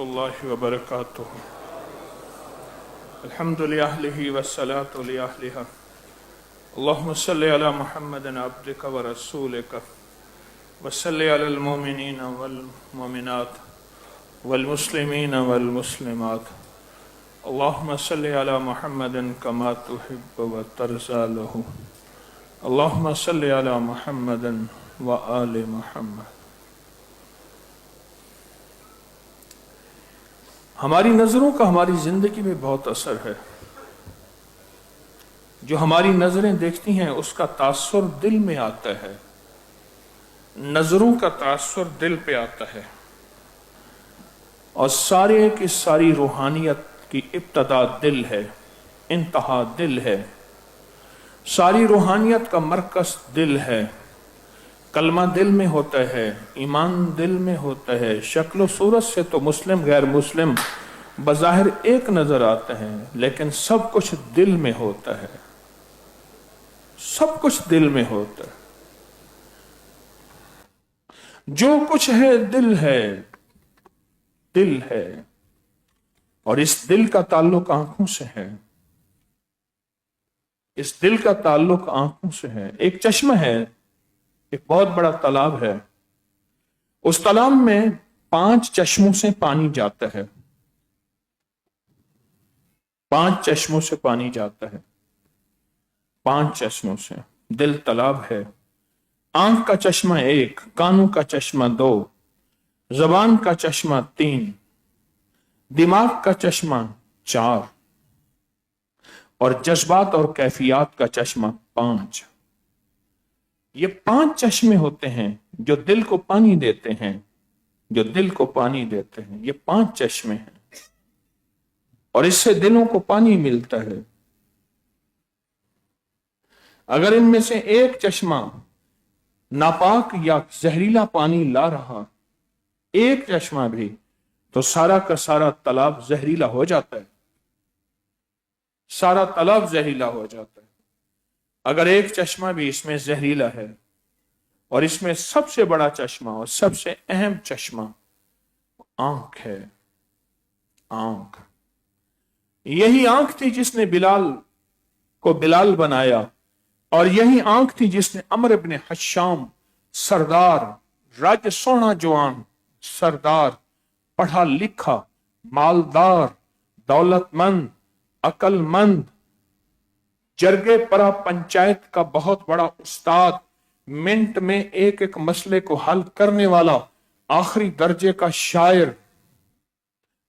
الله وبركاته. الحمد لله والصلاة لأهلها. اللهم صل على محمد عبدك ورسولك وصل على المؤمنين والمؤمنات والمسلمين والمسلمات. اللهم صل على محمد كما تحب وترضى له. اللهم صل على محمد وآل محمد. ہماری نظروں کا ہماری زندگی میں بہت اثر ہے. جو ہماری نظریں دیکھتی ہیں اس کا تاثر دل میں آتا ہے. نظروں کا تاثر دل پہ آتا ہے اور سارے کی ساری روحانیت کی ابتدا دل ہے، انتہا دل ہے. ساری روحانیت کا مرکز دل ہے. کلمہ دل میں ہوتا ہے، ایمان دل میں ہوتا ہے. شکل و صورت سے تو مسلم غیر مسلم بظاہر ایک نظر آتے ہیں، لیکن سب کچھ دل میں ہوتا ہے. سب کچھ دل میں ہوتا ہے. جو کچھ ہے دل ہے، دل ہے. اور اس دل کا تعلق آنکھوں سے ہے. اس دل کا تعلق آنکھوں سے ہے. ایک چشمہ ہے، ایک بہت بڑا تالاب ہے. اس تالاب میں 5 چشموں سے پانی جاتا ہے. 5 چشموں سے پانی جاتا ہے. 5 چشموں سے. دل تالاب ہے. آنکھ کا چشمہ 1، کانوں کا چشمہ 2، زبان کا چشمہ 3، دماغ کا چشمہ 4 اور جذبات اور کیفیات کا چشمہ 5. یہ 5 چشمے ہوتے ہیں جو دل کو پانی دیتے ہیں. جو دل کو پانی دیتے ہیں یہ 5 چشمے ہیں، اور اس سے دلوں کو پانی ملتا ہے. اگر ان میں سے ایک چشمہ ناپاک یا زہریلا پانی لا رہا، ایک چشمہ بھی، تو سارا کا سارا تالاب زہریلا ہو جاتا ہے. سارا تالاب زہریلا ہو جاتا ہے. اگر ایک چشمہ بھی اس میں زہریلا ہے، اور اس میں سب سے بڑا چشمہ اور سب سے اہم چشمہ آنکھ ہے. آنکھ. یہی آنکھ تھی جس نے بلال کو بلال بنایا، اور یہی آنکھ تھی جس نے عمر ابن حشام، سردار، راج سونا جوان، سردار، پڑھا لکھا، مالدار، دولت مند، عقل مند، جرگے پرا پنچایت کا بہت بڑا استاد، منٹ میں ایک ایک مسئلے کو حل کرنے والا، آخری درجے کا شاعر،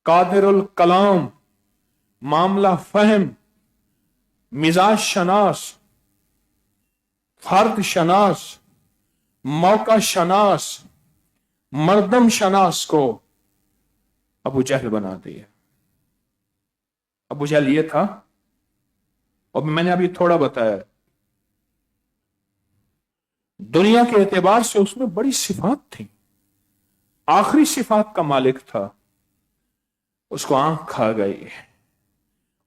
قادر الکلام، معاملہ فہم، مزاج شناس، فرد شناس، موقع شناس، مردم شناس کو ابو جہل بنا دیا. ابو جہل یہ تھا، اور میں نے ابھی تھوڑا بتایا، دنیا کے اعتبار سے اس میں بڑی صفات تھی. آخری صفات کا مالک تھا. اس کو آنکھ کھا گئی.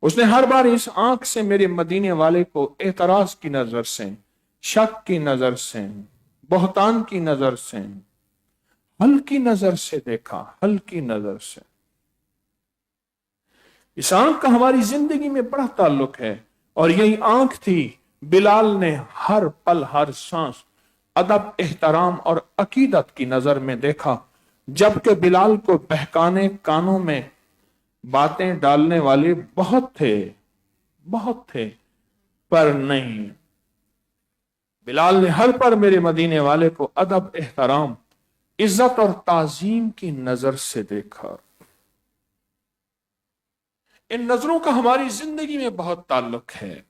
اس نے ہر بار اس آنکھ سے میرے مدینے والے کو اعتراض کی نظر سے، شک کی نظر سے، بہتان کی نظر سے، ہلکی نظر سے دیکھا. ہلکی نظر سے. اس آنکھ کا ہماری زندگی میں بڑا تعلق ہے. اور یہی آنکھ تھی بلال نے ہر پل، ہر سانس ادب، احترام اور عقیدت کی نظر میں دیکھا. جبکہ بلال کو بہکانے، کانوں میں باتیں ڈالنے والے بہت تھے، پر نہیں. بلال نے ہر پر میرے مدینے والے کو ادب، احترام، عزت اور تعظیم کی نظر سے دیکھا. ان نظروں کا ہماری زندگی میں بہت تعلق ہے.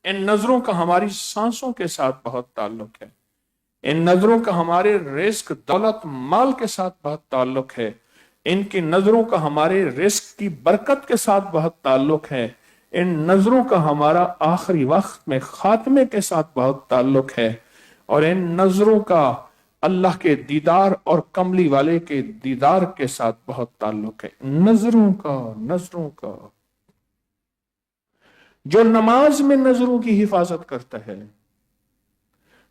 ان نظروں کا ہماری سانسوں کے ساتھ بہت تعلق ہے. ان نظروں کا ہمارے رزق، دولت، مال کے ساتھ بہت تعلق ہے. ان کی نظروں کا ہمارے رزق کی برکت کے ساتھ بہت تعلق ہے. ان نظروں کا ہمارا آخری وقت میں خاتمے کے ساتھ بہت تعلق ہے. اور ان نظروں کا اللہ کے دیدار اور کملی والے کے دیدار کے ساتھ بہت تعلق ہے. نظروں کا جو نماز میں نظروں کی حفاظت کرتا ہے،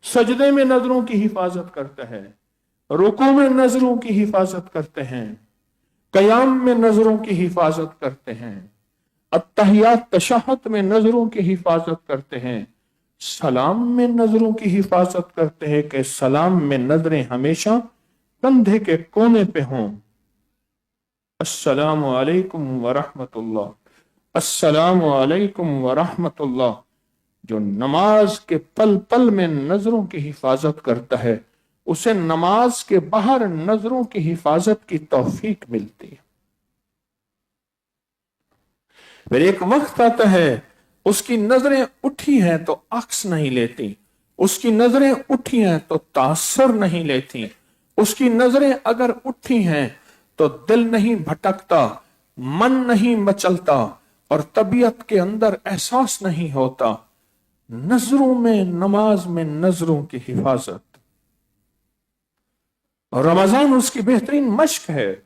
سجدے میں نظروں کی حفاظت کرتا ہے، رکوع میں نظروں کی حفاظت کرتے ہیں، कयाम में नजरों की हिफाजत करते हैं, अत्तहियात तशहद में नजरों की हिफाजत करते हैं, सलाम में नजरों की हिफाजत करते हैं कि सलाम में नजरें हमेशा कंधे के कोने पे हों। अस्सलामु अलैकुम व रहमतुल्लाह, अस्सलामु अलैकुम व रहमतुल्लाह। जो नमाज के पल पल में नजरों की हिफाजत करता है, उसे नमाज के बाहर नजरों की हिफाजत की तौफीक मिलती है। फिर एक वक्त आता है उसकी नजरें उठी हैं तो अक्स नहीं लेती, उसकी नजरें उठी हैं तो तासर नहीं लेती, उसकी नजरें अगर उठी हैं तो दिल नहीं भटकता, मन नहीं मचलता और तबीयत के अंदर एहसास नहीं होता। नजरों में, नमाज में नजरों की हिफाजत। और रमजान उसकी बेहतरीन मश्क है।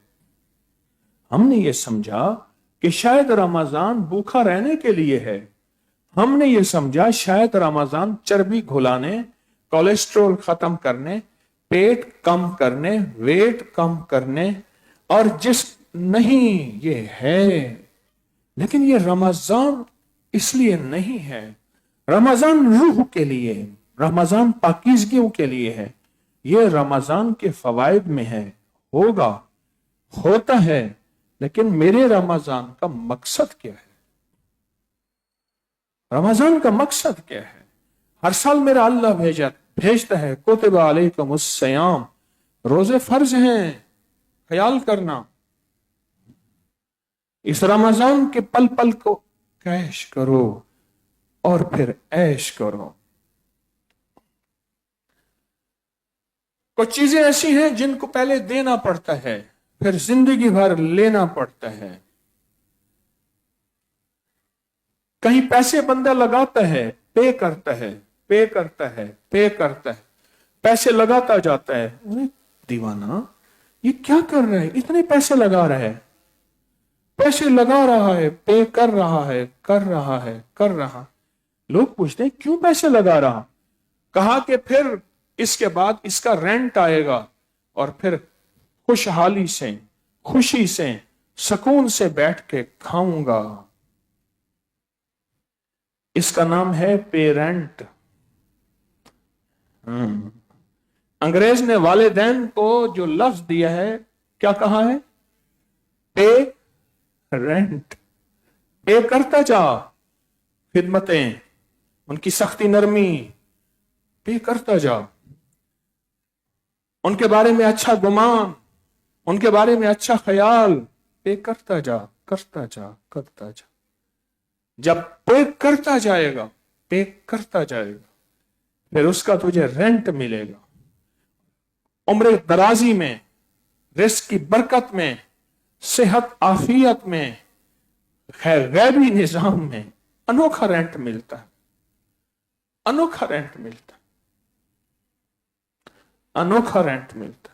हमने ये समझा कि शायद रमजान भूखा रहने के लिए है, हमने ये समझा शायद रमजान चर्बी घुलाने, कोलेस्ट्रॉल खत्म करने, पेट कम करने, वेट कम करने और नहीं, ये है। लेकिन ये रमजान इसलिए नहीं है। रमजान रूह के लिए, रमजान पाकीज़गियों के लिए है। ये रमजान के फवाइद में है, होगा, होता है। लेकिन मेरे रमजान का मकसद क्या है? रमजान का मकसद क्या है? हर साल मेरा अल्लाह भेजता है कुतिबा अलैकुमुस सियाम, रोजे फर्ज हैं, ख्याल करना। इस रमजान के पल पल को कैश करो और फिर ऐश करो। कुछ चीजें ऐसी हैं जिनको पहले देना पड़ता है, फिर जिंदगी भर लेना पड़ता है। कहीं पैसे बंदा लगाता है, पे करता है, पे करता है, पे करता है, पैसे लगाता जाता है। अरे दीवाना, ये क्या कर रहा है? इतने पैसे लगा रहा है, पैसे लगा रहा है, पे कर रहा है, कर रहा है, कर रहा। लोग पूछते हैं क्यों पैसे लगा रहा? कहा कि फिर इसके बाद इसका रेंट आएगा और फिर खुशहाली से, खुशी से, सुकून से बैठ के खाऊंगा। इसका नाम है पेरेंट। अंग्रेज ने वालिदैन को जो लफ्ज दिया है, क्या कहा है? पे रेंट। पे करता जा, खिदमतें, उनकी सख्ती नरमी, पे करता जा, उनके बारे में अच्छा गुमान, उनके बारे में अच्छा ख्याल, पे करता जा, करता जा, करता जा। जब पे करता जाएगा, पे करता जाएगा, फिर उसका तुझे रेंट मिलेगा। उम्र दराजी में, रिस्क की बरकत में, सेहत आफियत में, गैबी निजाम में अनोखा रेंट मिलता है, अनोखा रेंट मिलता है, अनोखा रेंट मिलता है।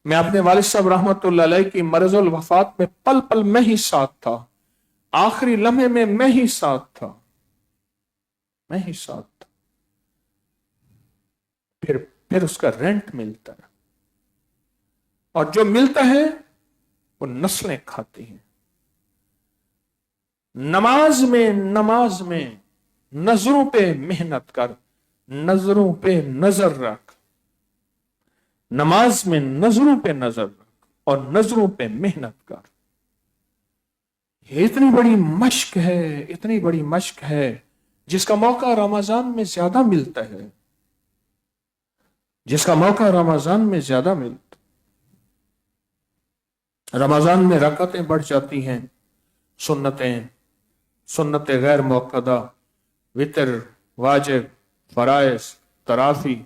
मैं अपने वालिद साहब रहमतुल्लाह अलैह की मरजुल वफात में पल पल में ही साथ था, आखिरी लम्हे में मैं ही साथ था, मैं ही साथ था। फिर उसका रेंट मिलता है, और जो मिलता है वो नस्लें खाती हैं। नमाज में नजरों पे मेहनत कर, नजरों पे नजर रख। नमाज में नजरों पे नजर रख और नजरों पे मेहनत कर। ये इतनी बड़ी मश्क है, इतनी बड़ी मश्क है, जिसका मौका रमजान में ज्यादा मिलता है, जिसका मौका रमजान में ज्यादा मिलता। रमजान में रकातें बढ़ जाती हैं, सुन्नतें गैर मुअक्कदा, वितर, वाजिब, फराइज, तराफी,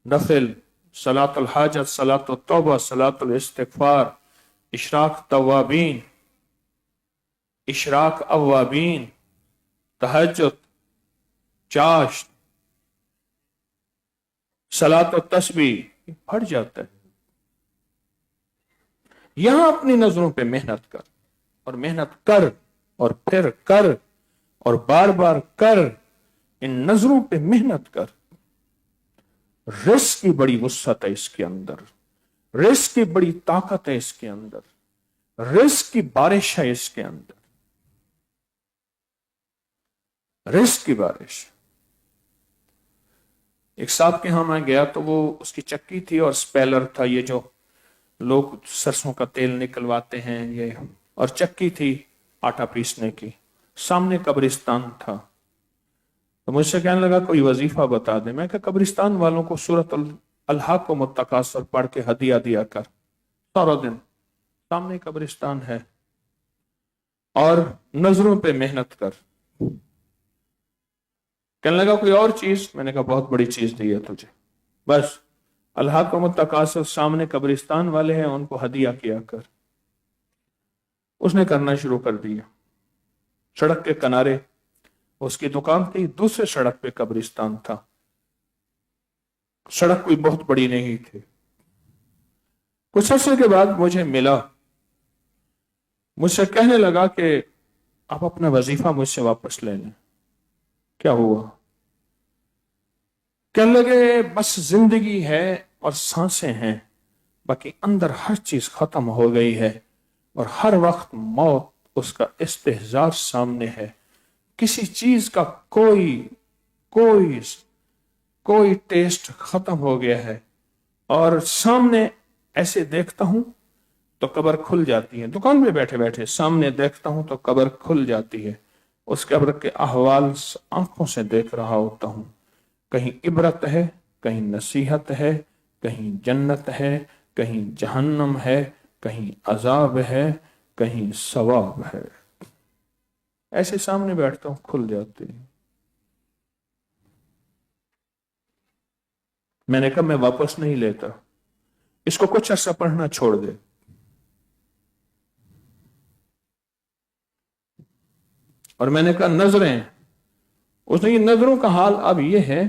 नफिल, सलातुल हाजत, सलातुल तौबा, सलातुल इस्तिगफार, इशराक तवाबीन, इशराक अव्वाबीन, तहज्जुद, चाश्त, सलात और तस्बीह बढ़ जाता है। यहां अपनी नजरों पे मेहनत कर, और मेहनत कर, और फिर कर, और बार बार कर। इन नजरों पे मेहनत कर। रिस्क की बड़ी वुसअत है इसके अंदर, रिस्क की बड़ी ताकत है इसके अंदर, रिस्क की बारिश है इसके अंदर, रिस्क की बारिश। एक साहब के यहां मैं गया तो वो उसकी चक्की थी और स्पेलर था, ये जो लोग सरसों का तेल निकलवाते हैं ये, और चक्की थी आटा पीसने की। सामने कब्रिस्तान था। तो मुझसे कहने लगा कोई वजीफा बता दे। मैं कहा कब्रिस्तान वालों को सूरत अल-हाकुम अत-तकासुर पढ़ के हदिया दिया कर सारा दिन। सामने कब्रिस्तान है और नजरों पे मेहनत कर। कहने लगा कोई और चीज। मैंने कहा बहुत बड़ी चीज दी है तुझे, बस अल-हाकुम अत-तकासुर, सामने कब्रिस्तान वाले हैं उनको हदिया किया कर। उसने करना शुरू कर दिया। सड़क के किनारे उसकी दुकान थी, दूसरे सड़क पे कब्रिस्तान था। सड़क कोई बहुत बड़ी नहीं थी। कुछ अर्से के बाद मुझे मिला, मुझसे कहने लगा कि आप अपना वजीफा मुझसे वापस ले लें। क्या हुआ? कहने लगे बस जिंदगी है और सांसें हैं, बाकी अंदर हर चीज खत्म हो गई है और हर वक्त मौत उसका इस्तेहजार सामने है। किसी चीज का कोई कोई कोई टेस्ट खत्म हो गया है और सामने ऐसे देखता हूं तो कब्र खुल जाती है। दुकान पे बैठे बैठे सामने देखता हूं तो कब्र खुल जाती है। उस कब्र के अहवाल आंखों से देख रहा होता हूं। कहीं इबरत है, कहीं नसीहत है, कहीं जन्नत है, कहीं जहन्नम है, कहीं अजाब है, कहीं सवाब है। ऐसे सामने बैठता हूं, खुल जाती है। मैंने कहा मैं वापस नहीं लेता, इसको कुछ अर्सा पढ़ना छोड़ दे। और मैंने कहा नजरें, उसने नजरों का हाल अब यह है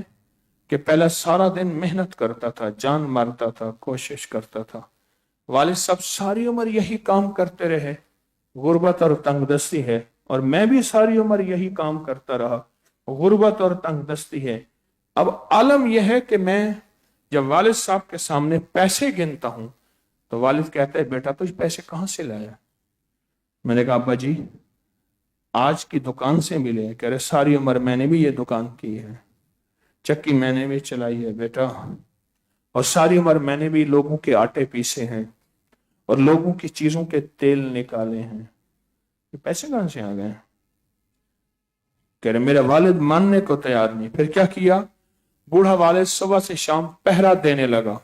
कि पहले सारा दिन मेहनत करता था, जान मारता था, कोशिश करता था। वालिद साहब सारी उम्र यही काम करते रहे, गुर्बत और तंगदस्ती है, और मैं भी सारी उम्र यही काम करता रहा, गुर्बत और तंगदस्ती है। अब आलम यह है कि मैं जब वालिद साहब के सामने पैसे गिनता हूं तो वालिद कहते हैं बेटा तुझ पैसे कहां से लाया? मैंने कहा अब्बा जी आज की दुकान से मिले। कह रहे सारी उम्र मैंने भी ये दुकान की है, चक्की मैंने भी चलाई है बेटा, और सारी उम्र मैंने भी लोगों के आटे पीसे हैं और लोगों की चीजों के तेल निकाले हैं। ये पैसे कहां से आ गए? कह रहे मेरा वालिद मानने को तैयार नहीं। फिर क्या किया? बूढ़ा वालिद सुबह से शाम पहरा देने लगा,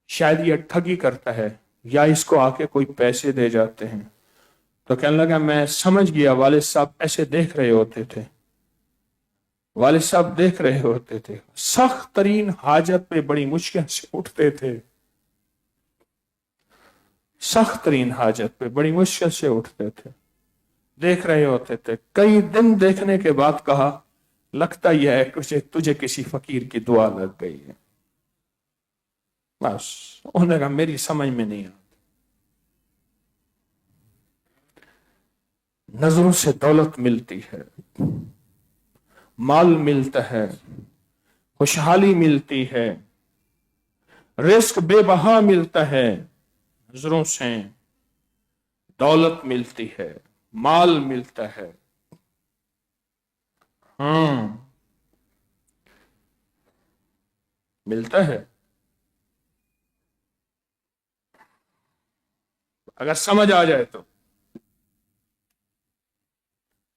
शायद ये ठगी करता है या इसको आके कोई पैसे दे जाते हैं। तो कहने लगा मैं समझ गया, वालिद साहब ऐसे देख रहे होते थे, वालिद साहब देख रहे होते थे, सख्त तरीन हाजत पे बड़ी मुश्किल से उठते थे, सख्त तरीन हाजत पे बड़ी मुश्किल से उठते थे, देख रहे होते थे। कई दिन देखने के बाद कहा लगता यह है कि तुझे किसी फकीर की दुआ लग गई है। बस उन्होंने कहा मेरी समझ में नहीं आता। नजरों से दौलत मिलती है, माल मिलता है, खुशहाली मिलती है, रिस्क बेबहा मिलता है। नजरों से दौलत मिलती है, माल मिलता है। मिलता है अगर समझ आ जाए तो,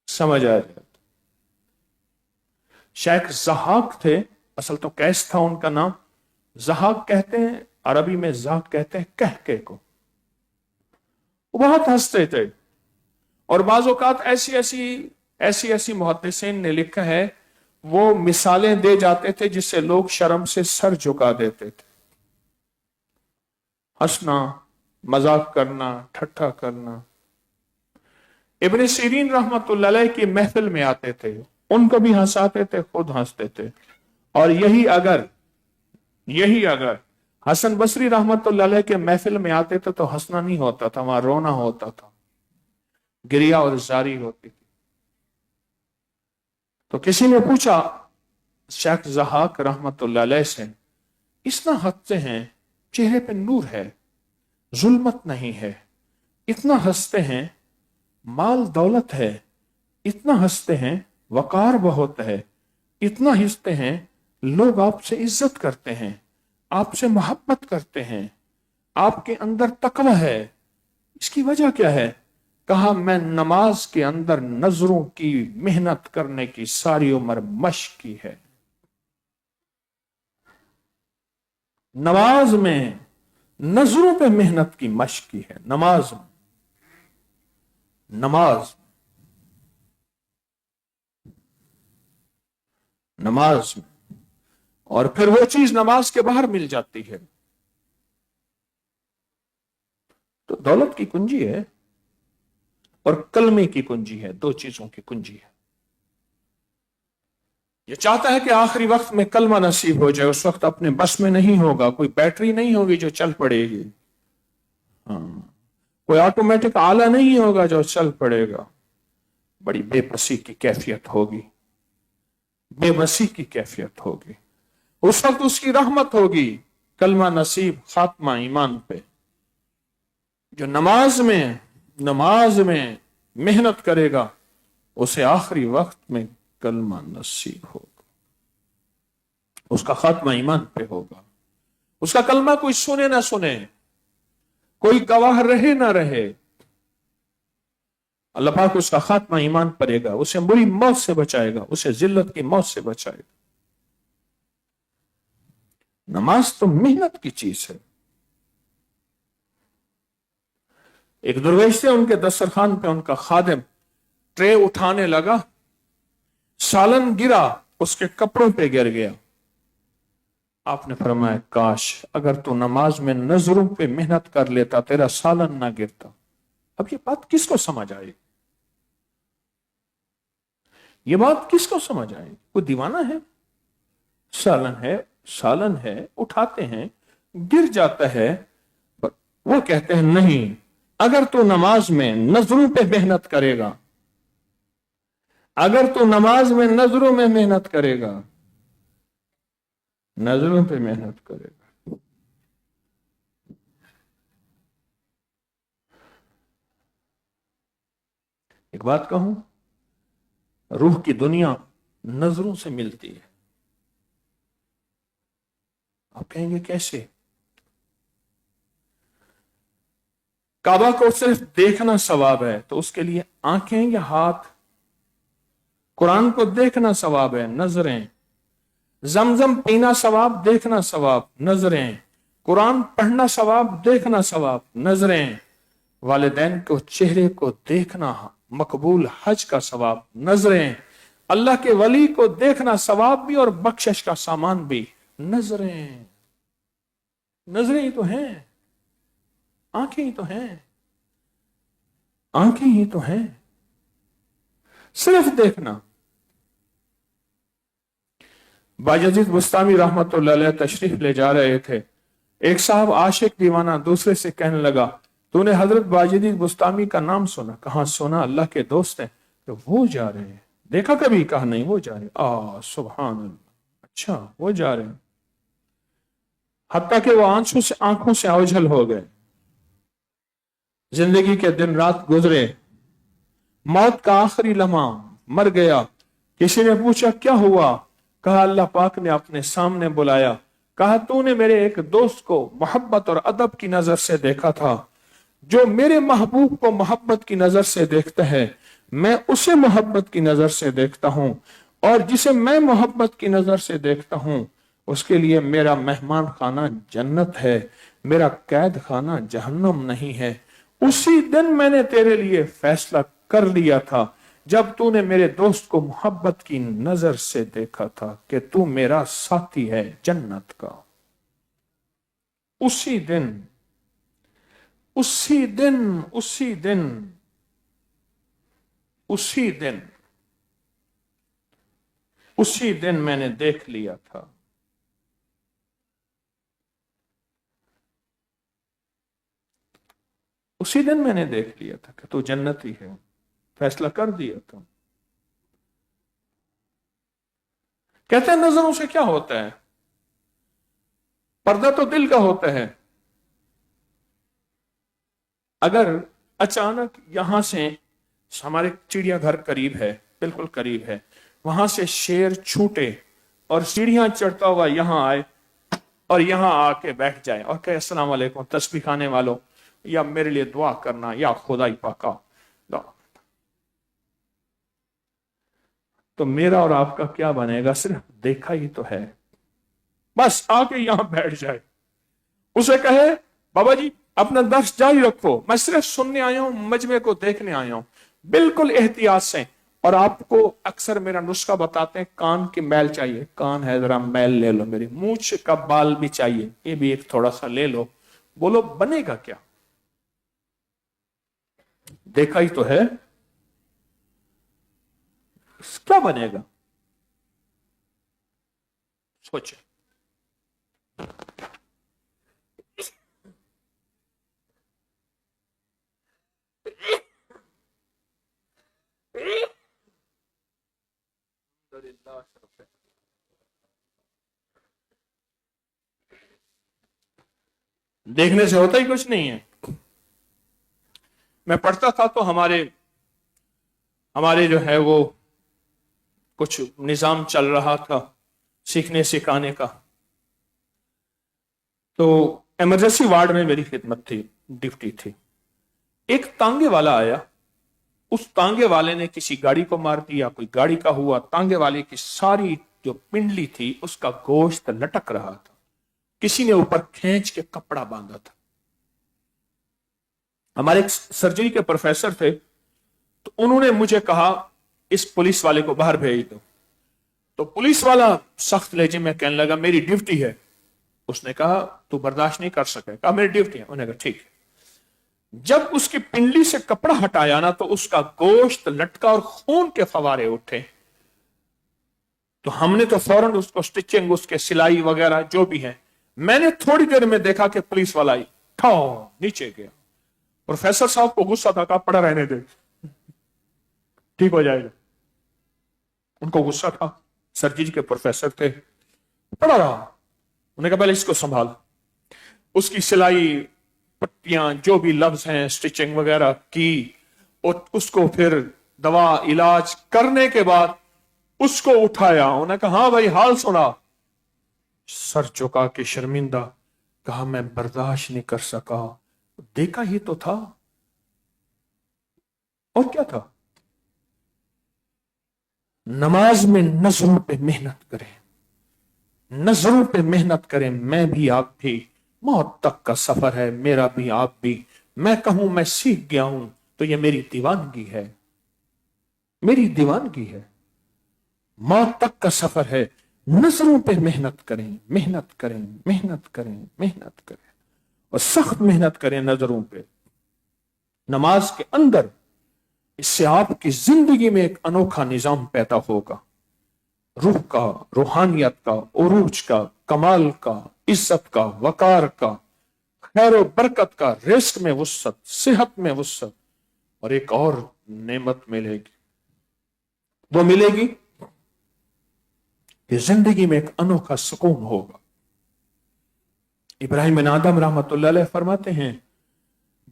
समझ आ जाए। शेख ज़हाक थे, असल तो कैस था उनका नाम। ज़हाक कहते हैं, अरबी में ज़हाक कहते हैं कहके को। वो बहुत हंसते थे और बाज़ औक़ात ऐसी ऐसी मुहद्दिसीन ने लिखा है वो मिसालें दे जाते थे जिससे लोग शर्म से सर झुका देते थे। हंसना, मजाक करना, ठट्ठा करना। इब्न सीरीन रहमतुल्लाह अलैह की महफिल में आते थे, उनको भी हंसाते थे, खुद हंसते थे। और यही अगर हसन बसरी रहमतुल्लाह अलैह के महफिल में आते थे तो हंसना नहीं होता था, वहां रोना होता था, गिरिया और जारी होती थी। तो किसी ने पूछा शेख ज़हाक रहमतुल्लाह अलैह से, इतना हंसते हैं, چہرے پہ نور ہے، ظلمت نہیں ہے، اتنا ہنستے ہیں، مال دولت ہے، اتنا ہنستے ہیں، وقار بہت ہے، اتنا ہنستے ہیں، لوگ آپ سے عزت کرتے ہیں، آپ سے محبت کرتے ہیں، آپ کے اندر تقوی ہے۔ اس کی وجہ کیا ہے؟ کہا میں نماز کے اندر نظروں کی محنت کرنے کی ساری عمر مشق کی ہے۔ نماز میں نظروں پہ محنت کی مشق کی ہے، نماز میں، نماز نماز میں، اور پھر وہ چیز نماز کے باہر مل جاتی ہے۔ تو دولت کی کنجی ہے اور کلمے کی کنجی ہے، دو چیزوں کی کنجی ہے۔ یہ چاہتا ہے کہ آخری وقت میں کلمہ نصیب ہو جائے، اس وقت اپنے بس میں نہیں ہوگا، کوئی بیٹری نہیں ہوگی جو چل پڑے گی، ہاں، کوئی آٹومیٹک آلہ نہیں ہوگا جو چل پڑے گا، بڑی بے بسی کی کیفیت ہوگی، بے بسی کی کیفیت ہوگی۔ اس وقت اس کی رحمت ہوگی، کلمہ نصیب، خاتمہ ایمان پہ۔ جو نماز میں محنت کرے گا اسے آخری وقت میں کلمہ نصیب ہوگا، اس کا خاتمہ ایمان پہ ہوگا۔ اس کا کلمہ کوئی سنے نہ سنے، کوئی گواہ رہے نہ رہے، اللہ پاک اس کا خاتمہ ایمان پڑے گا، اسے بری موت سے بچائے گا، اسے ذلت کی موت سے بچائے گا۔ نماز تو محنت کی چیز ہے۔ ایک درویش سے ان کے دسترخوان پہ ان کا خادم ٹرے اٹھانے لگا، سالن گرا، اس کے کپڑوں پہ گر گیا۔ آپ نے فرمایا کاش اگر تو نماز میں نظروں پہ محنت کر لیتا تیرا سالن نہ گرتا۔ اب یہ بات کس کو سمجھ آئے؟ یہ بات کس کو سمجھ آئے؟ کوئی دیوانہ ہے؟ سالن ہے اٹھاتے ہیں، گر جاتا ہے، وہ کہتے ہیں نہیں، اگر تو نماز میں نظروں پہ محنت کرے گا، اگر تو نماز میں نظروں میں محنت کرے گا، نظروں پہ محنت کرے گا۔ ایک بات کہوں، روح کی دنیا نظروں سے ملتی ہے۔ آپ کہیں گے کیسے؟ کعبہ کو صرف دیکھنا ثواب ہے تو اس کے لیے آنکھیں یا ہاتھ؟ قرآن کو دیکھنا ثواب ہے، نظریں۔ زمزم پینا ثواب، دیکھنا ثواب، نظریں۔ قرآن پڑھنا ثواب، دیکھنا ثواب، نظریں۔ والدین کو چہرے کو دیکھنا مقبول حج کا ثواب، نظریں۔ اللہ کے ولی کو دیکھنا ثواب بھی اور بخشش کا سامان بھی، نظریں۔ نظریں ہی تو ہیں، آنکھیں ہی تو ہیں، آنکھیں ہی تو ہیں، صرف دیکھنا۔ باجدید بستامی رحمت اللہ علیہ تشریف لے جا رہے تھے، ایک صاحب عاشق دیوانہ دوسرے سے کہنے لگا تو نے حضرت باجدید بستامی کا نام سنا؟ کہاں سنا، اللہ کے دوست ہیں۔ تو وہ جا رہے ہیں، دیکھا کبھی؟ کہا نہیں، وہ جا رہے ہیں۔ سبحان اللہ، اچھا وہ جا رہے ہیں، حتیٰ کہ وہ آنکھوں سے اوجھل ہو گئے۔ زندگی کے دن رات گزرے، موت کا آخری لمحہ، مر گیا۔ کسی نے پوچھا کیا ہوا؟ کہا اللہ پاک نے اپنے سامنے بلایا، کہا تو نے میرے ایک دوست کو محبت اور ادب کی نظر سے دیکھا تھا، جو میرے محبوب کو محبت کی نظر سے دیکھتا ہے میں اسے محبت کی نظر سے دیکھتا ہوں، اور جسے میں محبت کی نظر سے دیکھتا ہوں اس کے لیے میرا مہمان خانہ جنت ہے، میرا قید خانہ جہنم نہیں ہے۔ اسی دن میں نے تیرے لیے فیصلہ کر لیا تھا جب تو نے میرے دوست کو محبت کی نظر سے دیکھا تھا کہ تو میرا ساتھی ہے جنت کا۔ اسی دن اسی دن اسی دن اسی دن اسی دن میں نے دیکھ لیا تھا۔ اسی دن میں نے دیکھ لیا تھا کہ تو جنتی ہے، فیصلہ کر دیا تھا۔ کہتے ہیں نظروں سے کیا ہوتا ہے؟ پردہ تو دل کا ہوتا ہے، اگر اچانک یہاں سے ہمارے چڑیا گھر قریب ہے، بالکل قریب ہے، وہاں سے شیر چھوٹے اور سیڑھیاں چڑھتا ہوا یہاں آئے اور یہاں آ کے بیٹھ جائے اور کہے السلام علیکم تسبیح کھانے والوں، یا میرے لیے دعا کرنا، یا خدائی پاکا، تو میرا اور آپ کا کیا بنے گا؟ صرف دیکھا ہی تو ہے، بس آ کے یہاں بیٹھ جائے، اسے کہے بابا جی اپنا درس جاری رکھو، میں صرف سننے آیا ہوں، مجمع کو دیکھنے آیا ہوں، بالکل احتیاط سے۔ اور آپ کو اکثر میرا نسخہ بتاتے ہیں، کان کی میل چاہیے، کان ہے ذرا میل لے لو، میری مونچھ کا بال بھی چاہیے، یہ بھی ایک تھوڑا سا لے لو، بولو بنے گا کیا؟ دیکھا ہی تو ہے، کیا بنے گا؟ سوچے۔ دیکھنے سے ہوتا ہی کچھ نہیں ہے۔ میں پڑھتا تھا تو ہمارے جو ہے وہ کچھ نظام چل رہا تھا سیکھنے سکھانے کا، تو ایمرجنسی وارڈ میں میری خدمت تھی، ڈیوٹی تھی۔ ایک تانگے والا آیا، اس تانگے والے نے کسی گاڑی کو مار دیا، کوئی گاڑی کا ہوا، تانگے والے کی ساری جو پنڈلی تھی اس کا گوشت لٹک رہا تھا، کسی نے اوپر کھینچ کے کپڑا باندھا تھا۔ ہمارے ایک سرجری کے پروفیسر تھے، تو انہوں نے مجھے کہا اس پولیس والے کو باہر بھیج دو۔ تو پولیس والا سخت لہجے میں کہنے لگا میری ڈیوٹی ہے۔ اس نے کہا تو برداشت نہیں کر سکے، کہا میری ڈیوٹی ہے۔ انہوں نے کہا ٹھیک ہے۔ جب اس کی پنڈلی سے کپڑا ہٹایا نا تو اس کا گوشت لٹکا اور خون کے فوارے اٹھے، تو ہم نے تو فوراً اس کو سٹچنگ، اس کے سلائی وغیرہ جو بھی ہے، میں نے تھوڑی دیر میں دیکھا کہ پولیس والا نیچے گیا۔ پروفیسر صاحب کو غصہ تھا، کہا پڑا رہنے دے، ٹھیک ہو جائے گا۔ ان کو غصہ تھا، سرجری کے پروفیسر تھے، پڑا رہا۔ انہوں نے کہا پہلے اس کو سنبھال، اس کی سلائی پٹیاں جو بھی لفظ ہیں سٹچنگ وغیرہ کی، اور اس کو پھر دوا علاج کرنے کے بعد اس کو اٹھایا۔ انہوں نے کہا ہاں بھائی حال سنا۔ سر چکا کے شرمندہ کہا میں برداشت نہیں کر سکا، دیکھا ہی تو تھا، اور کیا تھا؟ نماز میں نظروں پہ محنت کریں، نظروں پہ محنت کریں، میں بھی آپ بھی، موت تک کا سفر ہے، میرا بھی آپ بھی۔ میں کہوں میں سیکھ گیا ہوں تو یہ میری دیوانگی ہے، میری دیوانگی ہے۔ موت تک کا سفر ہے، نظروں پہ محنت کریں، محنت کریں، محنت کریں، محنت کریں، اور سخت محنت کریں نظروں پہ، نماز کے اندر۔ اس سے آپ کی زندگی میں ایک انوکھا نظام پیدا ہوگا، روح کا، روحانیت کا، عروج کا، کمال کا، عزت کا، وقار کا، خیر و برکت کا، رزق میں وسعت، صحت میں وسعت، اور ایک اور نعمت ملے گی، وہ ملے گی کہ زندگی میں ایک انوکھا سکون ہوگا۔ ابراہیم بن آدم رحمت اللہ علیہ فرماتے ہیں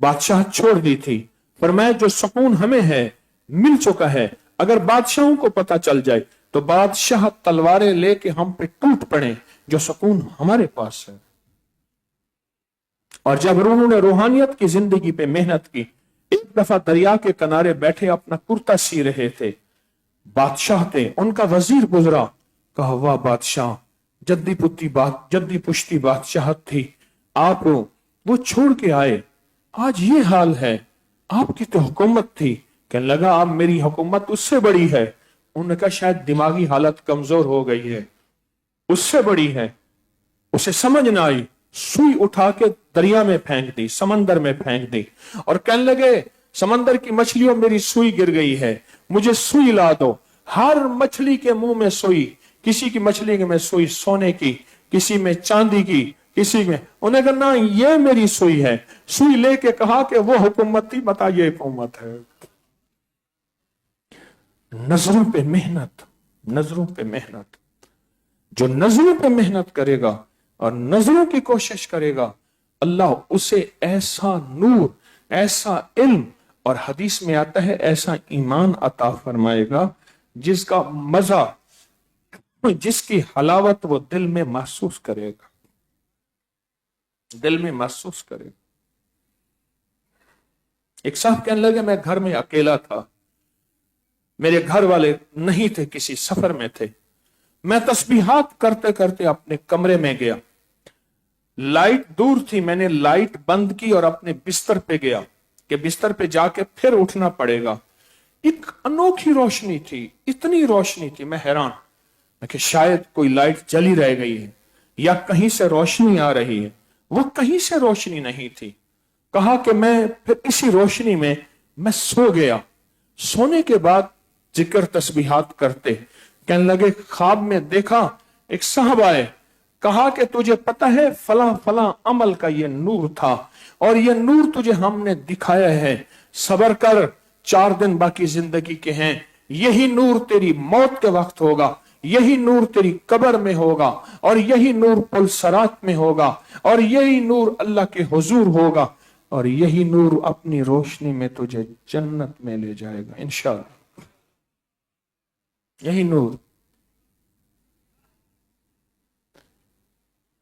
بادشاہ چھوڑ دی تھی، فرمایا جو سکون ہمیں ہے مل چکا ہے، اگر بادشاہوں کو پتہ چل جائے تو بادشاہ تلواریں لے کے ہم پہ ٹوٹ پڑے، جو سکون ہمارے پاس ہے۔ اور جب انہوں نے روحانیت کی زندگی پہ محنت کی، ایک دفعہ دریا کے کنارے بیٹھے اپنا کرتا سی رہے تھے، بادشاہ تھے، ان کا وزیر گزرا، کہا واہ بادشاہ، جدی پشتی بادشاہت تھی، آپ وہ چھوڑ کے آئے، آج یہ حال ہے، آپ کی تو حکومت تھی۔ کہنے لگا اب میری حکومت اس سے بڑی ہے۔ انہوں نے کہا شاید دماغی حالت کمزور ہو گئی ہے، اس سے بڑی ہے۔ اسے سمجھ نہ آئی، سوئی اٹھا کے دریا میں پھینک دی، سمندر میں پھینک دی، اور کہنے لگے سمندر کی مچھلیوں میری سوئی گر گئی ہے، مجھے سوئی لا دو۔ ہر مچھلی کے منہ میں سوئی، کسی کی مچھلی میں سوئی سونے کی، کسی میں چاندی کی، کسی میں، انہیں کہا نا یہ میری سوئی ہے۔ سوئی لے کے کہا کہ وہ حکومت تھی، بتا یہ حکومت ہے۔ نظروں پہ محنت، نظروں پہ محنت، جو نظروں پہ محنت کرے گا اور نظروں کی کوشش کرے گا، اللہ اسے ایسا نور ایسا علم اور حدیث میں آتا ہے ایسا ایمان عطا فرمائے گا جس کا مزہ، جس کی حلاوت وہ دل میں محسوس کرے گا، دل میں محسوس کرے گا۔ ایک صاحب کہنے لگے میں گھر میں اکیلا تھا، میرے گھر والے نہیں تھے، کسی سفر میں تھے، میں تسبیحات کرتے کرتے اپنے کمرے میں گیا، لائٹ دور تھی، میں نے لائٹ بند کی اور اپنے بستر پہ گیا کہ بستر پہ جا کے پھر اٹھنا پڑے گا۔ ایک انوکھی روشنی تھی، اتنی روشنی تھی، میں حیران کہ شاید کوئی لائٹ جلی رہ گئی ہے یا کہیں سے روشنی آ رہی ہے۔ وہ کہیں سے روشنی نہیں تھی۔ کہا کہ میں پھر اسی روشنی میں سو گیا۔ سونے کے بعد ذکر تسبیحات کرتے، کہنے لگے خواب میں دیکھا ایک صاحب آئے، کہا کہ تجھے پتہ ہے فلاں فلاں عمل کا یہ نور تھا اور یہ نور تجھے ہم نے دکھایا ہے، صبر کر، 4 دن باقی زندگی کے ہیں، یہی نور تیری موت کے وقت ہوگا، یہی نور تیری قبر میں ہوگا، اور یہی نور پل صراط میں ہوگا، اور یہی نور اللہ کے حضور ہوگا، اور یہی نور اپنی روشنی میں تجھے جنت میں لے جائے گا انشاءاللہ۔ یہی نور۔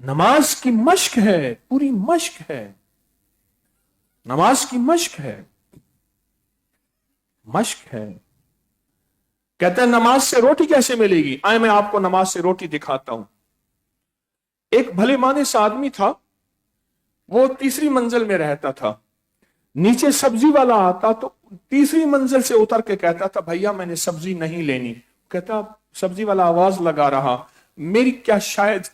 نماز کی مشق ہے، پوری مشق ہے، نماز کی مشق ہے، مشق ہے۔ کہتے ہیں نماز سے روٹی کیسے ملے گی؟ آئے میں آپ کو نماز سے روٹی دکھاتا ہوں۔ ایک بھلے مانے سے آدمی تھا، وہ تیسری منزل میں رہتا تھا، نیچے سبزی والا آتا تو تیسری منزل سے اتر کے کہتا تھا بھیا میں نے سبزی نہیں لینی، کہتا سبزی والا آواز لگا رہا، میری کیا شاید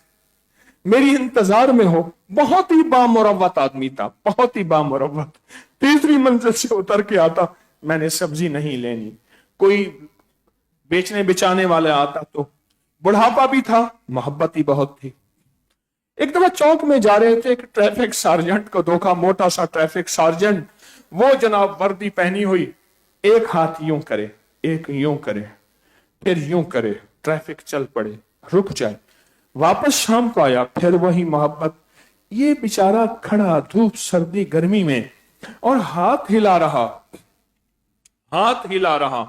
میری انتظار میں ہو۔ بہت ہی بامروت آدمی تھا، بہت ہی بامروت، تیسری منزل سے اتر کے آتا میں نے سبزی نہیں لینی۔ کوئی بیچنے بچانے والے آتا تو بڑھاپا بھی تھا، محبت ہی بہت تھی۔ ایک دفعہ چوک میں جا رہے تھے، ایک ٹریفک سارجنٹ کو دیکھا، موٹا سا ٹریفک سارجنٹ، وہ جناب وردی پہنی ہوئی، ایک ہاتھ یوں کرے، ایک یوں کرے، پھر یوں کرے، ٹریفک چل پڑے، رک جائے، واپس شام کو آیا، پھر وہی محبت۔ یہ بیچارہ کھڑا دھوپ سردی گرمی میں اور ہاتھ ہلا رہا، ہاتھ ہلا رہا،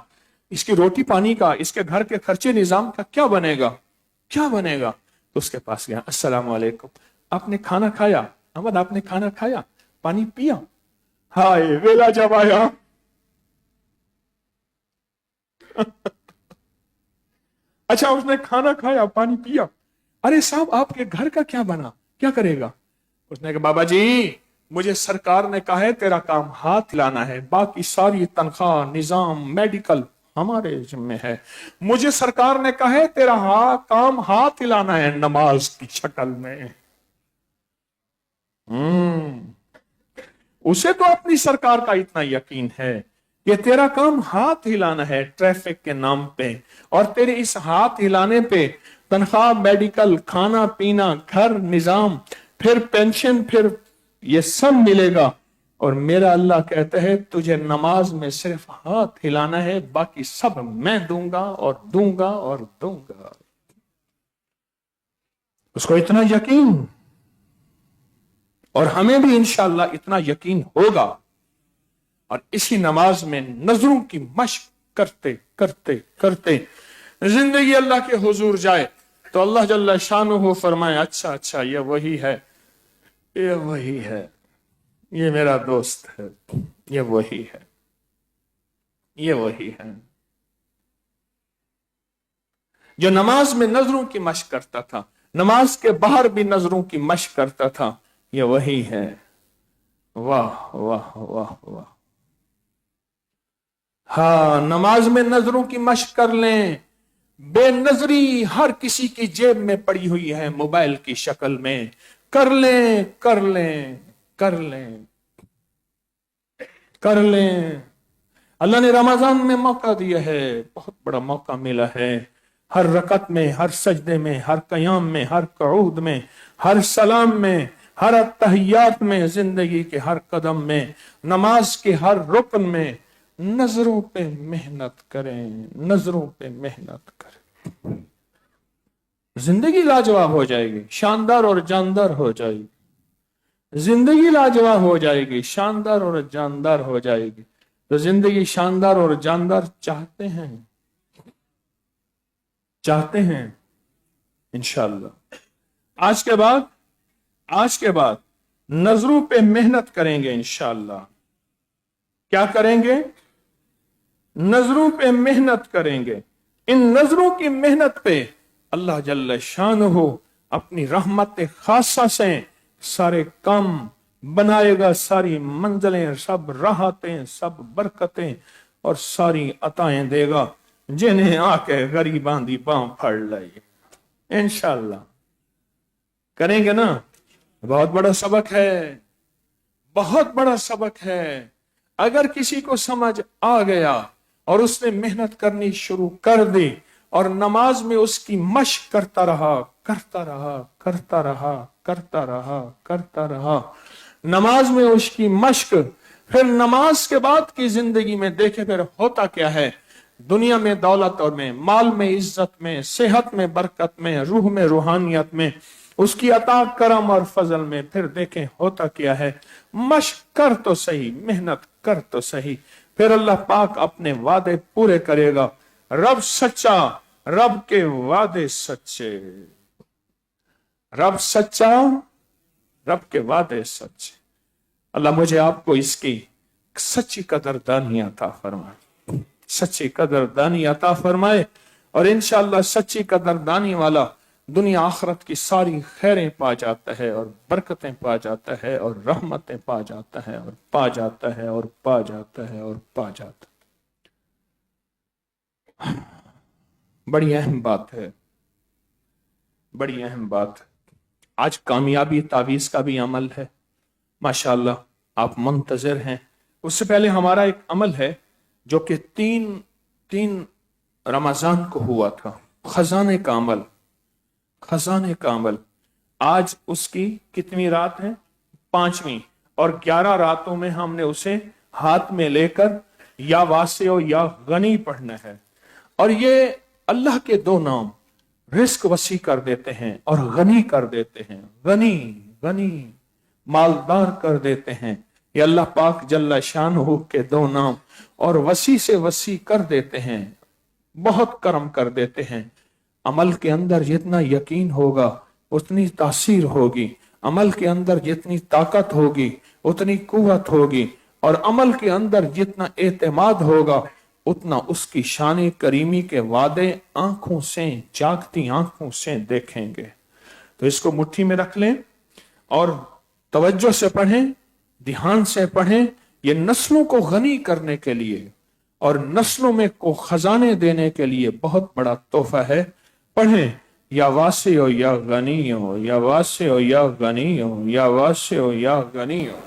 اس کی روٹی پانی کا، اس کے گھر کے خرچے نظام کا کیا بنے گا، کیا بنے گا؟ تو اس کے پاس گیا، السلام علیکم، آپ نے کھانا کھایا؟ احمد آپ نے کھانا کھایا؟ پانی پیا؟ ہائے ویلا جب آیا۔ اچھا اس نے کھانا کھایا، پانی پیا، ارے صاحب آپ کے گھر کا کیا بنا، کیا کرے گا؟ اس نے کہا بابا جی مجھے سرکار نے کہا ہے تیرا کام ہاتھ ہلانا ہے، باقی ساری تنخواہ، نظام، میڈیکل ہمارے ذمہ ہے۔ مجھے سرکار نے کہا ہے تیرا کام ہاتھ ہلانا ہے نماز کی شکل میں۔ اسے تو اپنی سرکار کا اتنا یقین ہے کہ تیرا کام ہاتھ ہلانا ہے ٹریفک کے نام پہ، اور تیرے اس ہاتھ ہلانے پہ تنخواہ، میڈیکل، کھانا پینا، گھر، نظام، پھر پینشن، پھر یہ سب ملے گا۔ اور میرا اللہ کہتا ہے تجھے نماز میں صرف ہاتھ ہلانا ہے، باقی سب میں دوں گا اور دوں گا اور دوں گا۔ اس کو اتنا یقین، اور ہمیں بھی انشاءاللہ اتنا یقین ہوگا، اور اسی نماز میں نظروں کی مشق کرتے کرتے کرتے زندگی اللہ کے حضور جائے تو اللہ جل شانہ فرمائے اچھا اچھا یہ وہی ہے، یہ وہی ہے، یہ میرا دوست ہے، یہ وہی ہے، یہ وہی ہے جو نماز میں نظروں کی مشق کرتا تھا، نماز کے باہر بھی نظروں کی مشق کرتا تھا، یہ وہی ہے۔ واہ واہ واہ واہ۔ ہاں نماز میں نظروں کی مشق کر لیں۔ بے نظری ہر کسی کی جیب میں پڑی ہوئی ہے موبائل کی شکل میں، کر لیں کر لیں کر لیں کر لیں۔ اللہ نے رمضان میں موقع دیا ہے، بہت بڑا موقع ملا ہے، ہر رکعت میں، ہر سجدے میں، ہر قیام میں، ہر قعود میں، ہر سلام میں، ہر تحیات میں، زندگی کے ہر قدم میں، نماز کے ہر رکن میں نظروں پہ محنت کریں، نظروں پہ محنت کریں، زندگی لاجواب ہو جائے گی، شاندار اور جاندار ہو جائے گی۔ जिंदगी लाजवाब हो जाएगी, शानदार और जानदार हो जाएगी। तो जिंदगी शानदार और जानदार चाहते हैं, चाहते हैं इंशाअल्लाह। आज के बाद नजरों पे मेहनत करेंगे इंशाअल्लाह। क्या करेंगे? नजरों पे मेहनत करेंगे। इन नजरों की मेहनत पे अल्लाह जल्ल शानहू अपनी रहमत खासा से सारे काम बनाएगा, सारी मंजिलें, सब राहतें, सब बरकतें और सारी अताएं देगा, जिन्हें आके गरीबां दी बांह फड़ लाई। इंशाअल्लाह करेंगे ना। बहुत बड़ा सबक है, बहुत बड़ा सबक है। अगर किसी को समझ आ गया और उसने मेहनत करनी शुरू कर दी और नमाज में उसकी मशक करता रहा, करता रहा, करता रहा, करता रहा, करता रहा, नमाज में उसकी मशक, फिर नमाज के बाद की जिंदगी में देखे फिर होता क्या है। दुनिया में दौलत और में, माल में, इज्जत में, सेहत में, बरकत में, रूह में, रूहानियत में, उसकी अता करम और फजल में, फिर देखें होता क्या है। मशक कर तो सही, मेहनत कर तो सही, फिर अल्लाह पाक अपने वादे पूरे करेगा। रब सच्चा, रब के वादे सच्चे, रब सच्चा, रब के वादे सच्चे। अल्लाह मुझे आपको इसकी सच्ची कदरदानी अता फरमाए, सच्ची कदरदानी अता फरमाए। और इंशाअल्लाह सच्ची कदरदानी वाला दुनिया आखिरत की सारी खैरें पा जाता है और बरकतें पा जाता है और रहमतें पा जाता है और पा जाता है और पा जाता है और पा जाता है। बड़ी अहम बात है, बड़ी अहम बात है। आज कामयाबी तावीज का भी अमल है, माशाअल्लाह आप मुंतजर हैं। उससे पहले हमारा एक अमल है जो कि तीन रमजान को हुआ था, खजाने का अमल, खजाने का अमल। आज उसकी कितनी रात है? 5वीं। और 11 रातों में हमने उसे हाथ में लेकर या वासियो या गनी पढ़ना है। और ये अल्लाह के 2 नाम रिस्क वसी कर देते हैं और गनी कर देते हैं। गनी, गनी मालदार कर देते हैं। ये अल्लाह पाक जल्ला शानहू के 2 नाम। और वसी से वसी कर देते हैं, बहुत करम कर देते हैं। अमल के अंदर जितना यकीन होगा उतनी तासीर होगी, अमल के अंदर जितनी ताकत होगी उतनी कुव्वत होगी, और अमल के अंदर जितना एतमाद होगा उतना उसकी शान करीमी के वादे आंखों से, जागती आंखों से देखेंगे। तो इसको मुट्ठी में रख लें और तवज्जो से पढ़ें, ध्यान से पढ़ें। ये नस्लों को गनी करने के लिए और नस्लों में को खजाने देने के लिए बहुत बड़ा तोहफा है। पढ़ें, या वासे हो या गनी हो, या वासे हो या गनी हो, या वासे हो या गनी हो।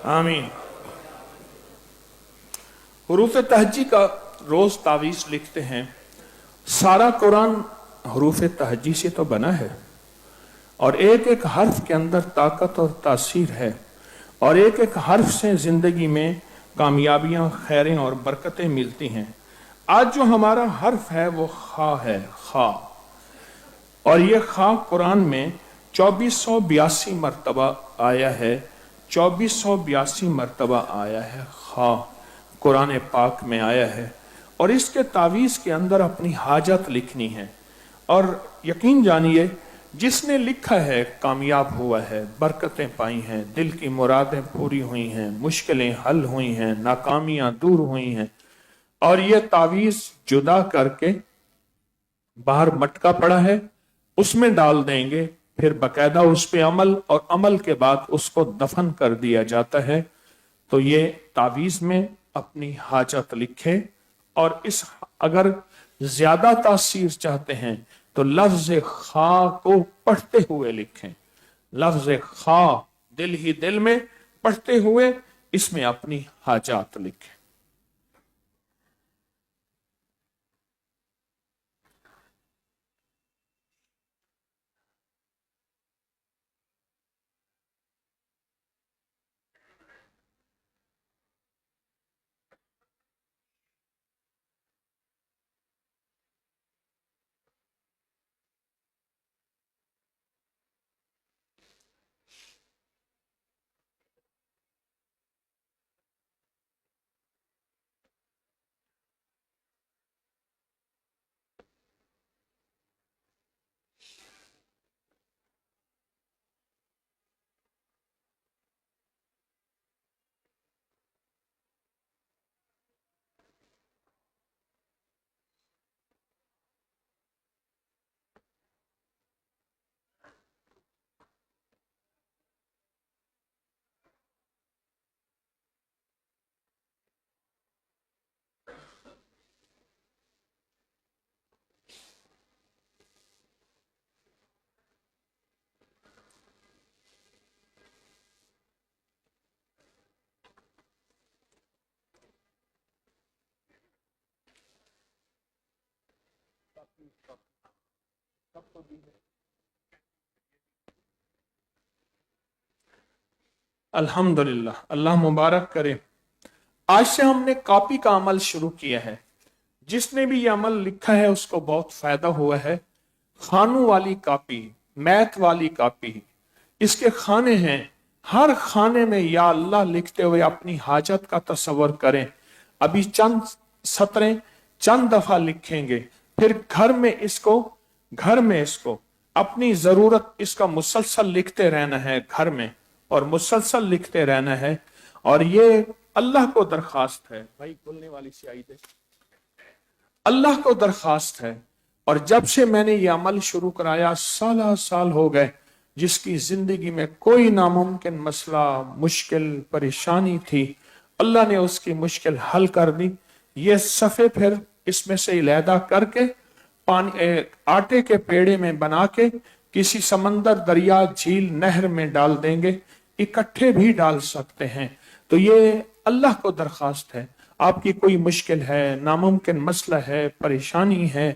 आमीन। हुरूफ तहज्जी का रोज तावीज लिखते हैं। सारा कुरान हुरूफ तहज्जी से तो बना है और एक एक हर्फ के अंदर ताकत और तासीर है, और एक एक हर्फ से जिंदगी में कामयाबियां, खैरें और बरकतें मिलती हैं। आज जो हमारा हर्फ है वो खा है, खा। और ये खा कुरान में 2482 मरतबा आया है, 2482 मरतबा आया है खा। कुरान पाक में आया है। और इसके तावीज़ के अंदर अपनी हाजत लिखनी है। और यकीन जानिए, जिसने लिखा है कामयाब हुआ है, बरकतें पाई हैं, दिल की मुरादें पूरी हुई हैं, मुश्किलें हल हुई हैं, नाकामियां दूर हुई हैं। और ये तावीज़ जुदा करके बाहर मटका पड़ा है, उसमें डाल देंगे, फिर बकायदा उस पे अमल, और अमल के बाद उसको दफन कर दिया जाता है। तो ये तावीज़ में अपनी हाजत लिखे। और इस अगर ज्यादा तासीर चाहते हैं तो लफ्ज खा को पढ़ते हुए लिखें। लफ्ज खा दिल ही दिल में पढ़ते हुए इसमें अपनी हाजात लिखें। अल्हम्दुलिल्लाह, अल्लाह मुबारक करे। आज से हमने कॉपी का अमल शुरू किया है। जिसने भी ये अमल लिखा है उसको बहुत फायदा हुआ है। खानों वाली कॉपी, मैथ वाली कॉपी, इसके खाने हैं। हर खाने में या अल्लाह लिखते हुए अपनी हाजत का तस्वर करें। अभी चंद सतरें चंद दफा लिखेंगे, फिर घर में इसको अपनी जरूरत इसका मुसलसल लिखते रहना है घर में, और मुसलसल लिखते रहना है। और ये अल्लाह को दरखास्त है, भाई खुलने वाली स्याही दे, अल्लाह को दरखास्त है। और जब से मैंने ये अमल शुरू कराया, साल हो गए, जिसकी जिंदगी में कोई नामुमकिन मसला, मुश्किल, परेशानी थी, अल्लाह ने उसकी मुश्किल हल कर दी। ये सफ़े फिर इसमें से अलहदा करके पानी आटे के पेड़े में बना के किसी समंदर, दरिया, झील, नहर में डाल देंगे। इकट्ठे भी डाल सकते हैं। तो ये अल्लाह को दरखास्त है। आपकी कोई मुश्किल है, नामुमकिन मसला है, परेशानी है,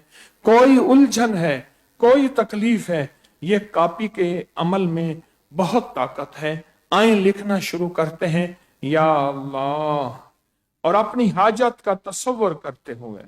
कोई उलझन है, कोई तकलीफ है, ये कॉपी के अमल में बहुत ताकत है। आए लिखना शुरू करते हैं, या अल्लाह, और अपनी हाजत का तस्वर करते हुए।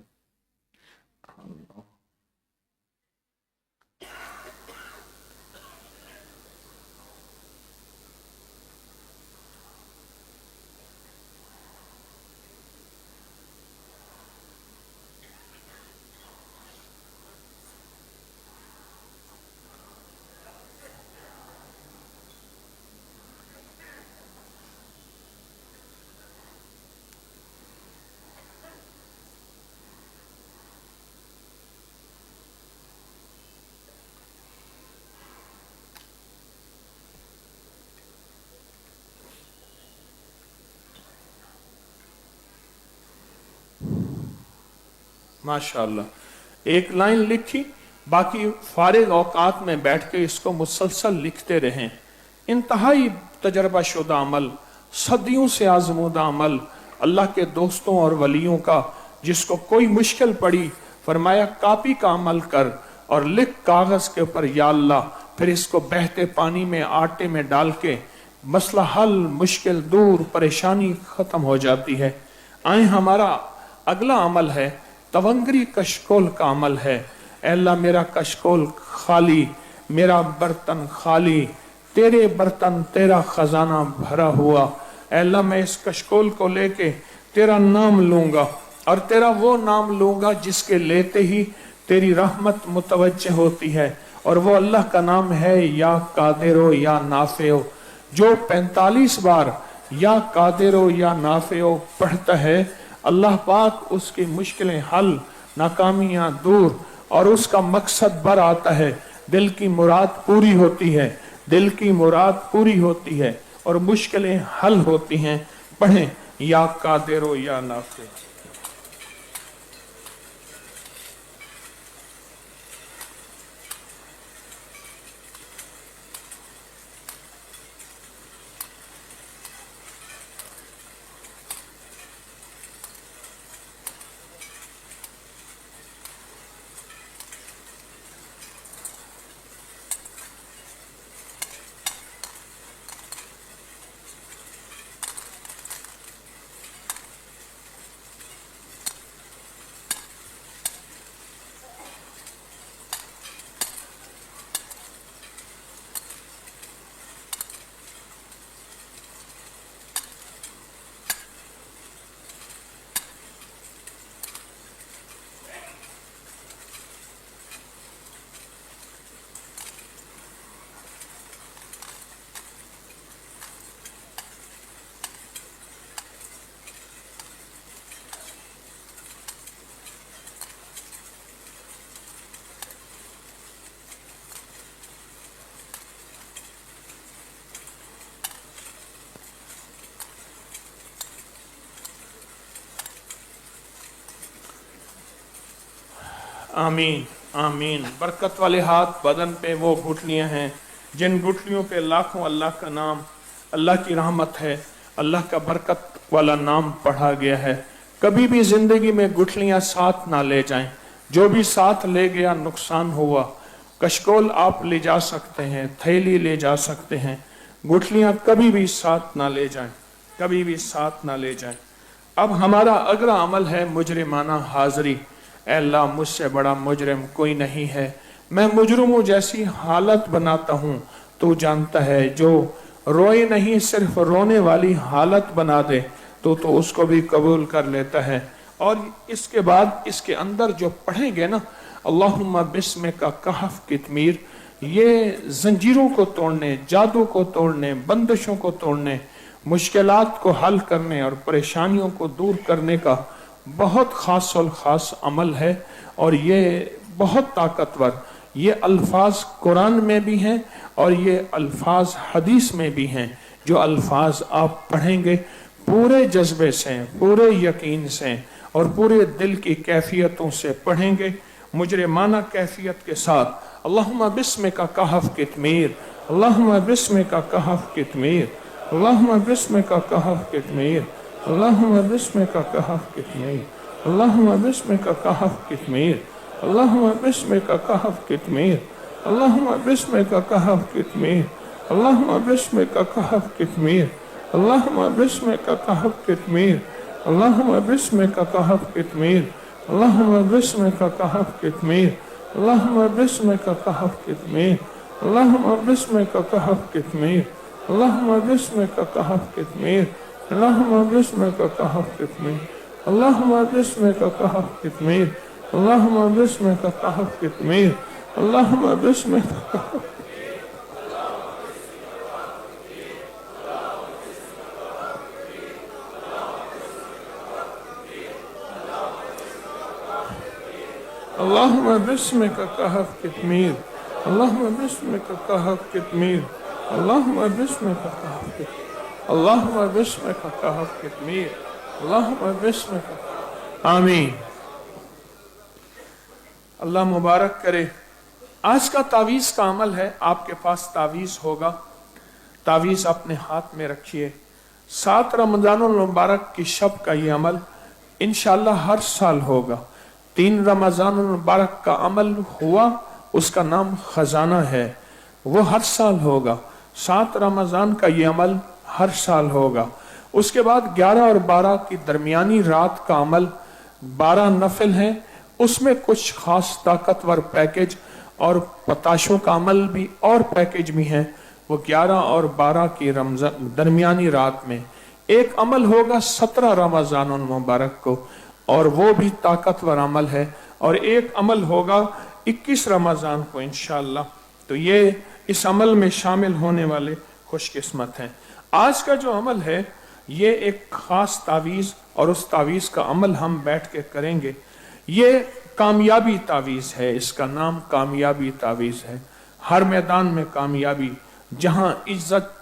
माशाअल्लाह, एक लाइन लिखी, बाकी फारिग औकात में बैठ के इसको मुसलसल लिखते रहें। इंतहाई तजर्बा शुदा अमल, सदियों से आजमूदा अमल, अल्लाह के दोस्तों और वलियों का। जिसको कोई मुश्किल पड़ी, फरमाया कॉपी का अमल कर और लिख कागज के ऊपर, या अल्लाह, फिर इसको बहते पानी में, आटे में डाल के मसला हल, मुश्किल दूर, परेशानी खत्म हो जाती है। आए हमारा अगला अमल है तवंगरी कशकोल का अमल है। अल्लाह, मेरा कशकोल खाली, मेरा बर्तन खाली, तेरे बर्तन, तेरा खजाना भरा हुआ। अल्लाह, मैं इस कशकोल को लेके तेरा नाम लूंगा, और तेरा वो नाम लूंगा जिसके लेते ही तेरी रहमत मुतवज्जह होती है, और वो अल्लाह का नाम है या कादिरो या नाफिओ। जो 45 बार या कादिरो या नाफिओ पढ़ता है, अल्लाह पाक उसकी मुश्किलें हल, नाकामियां दूर और उसका मकसद बर आता है। दिल की मुराद पूरी होती है, दिल की मुराद पूरी होती है और मुश्किलें हल होती हैं। पढ़ें या कादिरो या नाफिओ। आमीन आमीन। बरकत वाले हाथ बदन पे वो गुठलियां हैं जिन गुठलियों पे लाखों अल्लाह का नाम, अल्लाह की रहमत है, अल्लाह का बरकत वाला नाम पढ़ा गया है। कभी भी जिंदगी में गुठलियां साथ ना ले जाएं। जो भी साथ ले गया नुकसान हुआ। कशकोल आप ले जा सकते हैं, थैली ले जा सकते हैं, गुठलियां कभी भी साथ ना ले जाएं, कभी भी साथ ना ले जाएं। अब हमारा अगला अमल है मुजरिमाना हाजिरी। ऐ अल्लाह, मुझसे बड़ा मुजरिम कोई नहीं है, मैं मुजरिमों जैसी हालत बनाता हूँ, तू जानता है। जो रोए नहीं सिर्फ रोने वाली हालत बना दे तो उसको भी कबूल कर लेता है। और इसके बाद इसके अंदर जो पढ़ेंगे ना, अल्लाहुम्मा बिस्मिका कहफ कितमीर, ये जंजीरों को तोड़ने, जादू को तोड़ने, बंदिशों को तोड़ने, मुश्किलात को हल करने और परेशानियों को दूर करने का बहुत खास और ख़ास अमल है। और ये बहुत ताकतवर, ये अल्फाज कुरान में भी हैं और ये अल्फाज हदीस में भी हैं। जो अल्फाज आप पढ़ेंगे पूरे जज्बे से, पूरे यकीन से और पूरे दिल की कैफियतों से पढ़ेंगे, मुजरिमाना कैफियत के साथ। अल्लाहुम्मा बिस्मिका कहफ कितमीर, अल्लाहुम्मा बिस्मिका कहफ कितमीर, अल्लाहुम्मा बिस्मिका कहफ कितमीर, अल्लाहुम्मा बिस्मिका कहफ कितमीर, अल्लाहुम्मा बिस्मिका कहफ कितमीर, अल्लाहुम्मा बिस्मिका कहफ कितमीर, अल्लाहुम्मा बिस्मिका कहफ कितमीर, अल्लाहुम्मा बिस्मिका कहफ कितमीर, अल्लाहुम्मा बिस्मिका कहफ कितमीर, अल्लाहुम्मा बिस्मिका कहफ कितमीर, अल्लाहुम्मा बिस्मिका कहफ कितमीर, अल्लाहुम्मा बिस्मिका कहफ कितमीर, अल्लाहुम्मा बिस्मिका कहफ कितमीर, अल्लाहुम्मा बिस्मिका कहफ कितमीर, अल्लाहुम्मा बिस्मिका कहफ कितमीर, अल्लाहुम्मा बिस्मिका कहफ कितमीर, अल्लाहुम्मा बिस्मिका कहफ कितमीर, अल्लाहुम्मा बिस्मिका कहफ। अल्लाहुम्मा बिस्मिका कहफ कितमीर, अल्लाहुम्मा बिस्मिका कहफ कितमीर, अल्लाहुम्मा बिस्मिका कहफ कितमीर, अल्लाहुम्मा बिस्मिका कहफ कितमीर, अल्लाहुम्मा बिस्मिका। आमीन। अल्लाह मुबारक करे। आज का तावीज़ का अमल है। आपके पास तावीज़ होगा, तावीज़ अपने हाथ में रखिए। 7 रमज़ानुल मुबारक की शब का ये अमल इंशाअल्लाह हर साल होगा। 3 रमज़ानुल मुबारक का अमल हुआ, उसका नाम खजाना है, वो हर साल होगा। 7 रमज़ान का ये अमल हर साल होगा। उसके बाद 11 और 12 की दरमियानी रात का अमल 12 नफिल है, उसमें कुछ खास ताकतवर पैकेज और पताशों का अमल भी और पैकेज भी हैं। वो 11 और 12 की रमजान दरमियानी रात में एक अमल होगा 17 रमजान मुबारक को, और वो भी ताकतवर अमल है, और एक अमल होगा 21 रमजान को इंशाअल्लाह। तो ये इस अमल में शामिल होने वाले खुशकिस्मत हैं। आज का जो अमल है ये एक खास तावीज़, और उस तावीज़ का अमल हम बैठ के करेंगे। ये कामयाबी तावीज़ है, इसका नाम कामयाबी तावीज़ है। हर मैदान में कामयाबी, जहां इज्जत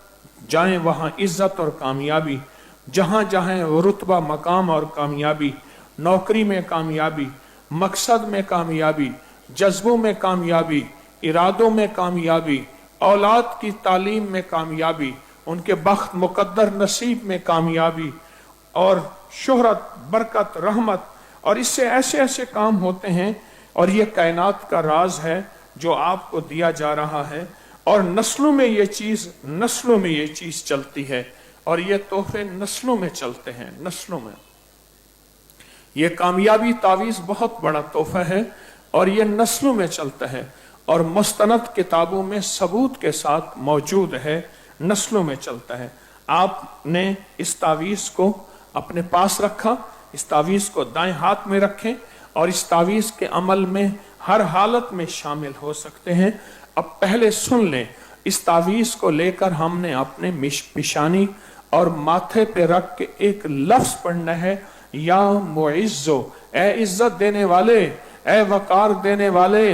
जाए वहां इज्जत और कामयाबी, जहां जहां रुतबा मकाम और कामयाबी, नौकरी में कामयाबी, मकसद में कामयाबी, जज्बों में कामयाबी, इरादों में कामयाबी, औलाद की तालीम में कामयाबी, उनके बख्त मुकद्दर नसीब में कामयाबी, और शोहरत, बरकत, रहमत, और इससे ऐसे ऐसे काम होते हैं। और ये कायनात का राज है जो आपको दिया जा रहा है, और नस्लों में ये चीज चलती है, और ये तोहफे नस्लों में चलते हैं, नस्लों में। ये कामयाबी तावीज़ बहुत बड़ा तोहफा है, और ये नस्लों में चलता है, और मुस्तनद किताबों में सबूत के साथ मौजूद है, नस्लों में चलता है। आपने इस तावीज़ को अपने पास रखा, इस तावीज़ को दाएं हाथ में रखें, और इस तावीज़ के अमल में हर हालत में शामिल हो सकते हैं। अब पहले सुन लें, इस तावीज़ को लेकर हमने अपने पिशानी और माथे पे रख के एक लफ्ज पढ़ना है, या मुइज़्ज़ो, ए इज्जत देने वाले, ए वकार देने वाले,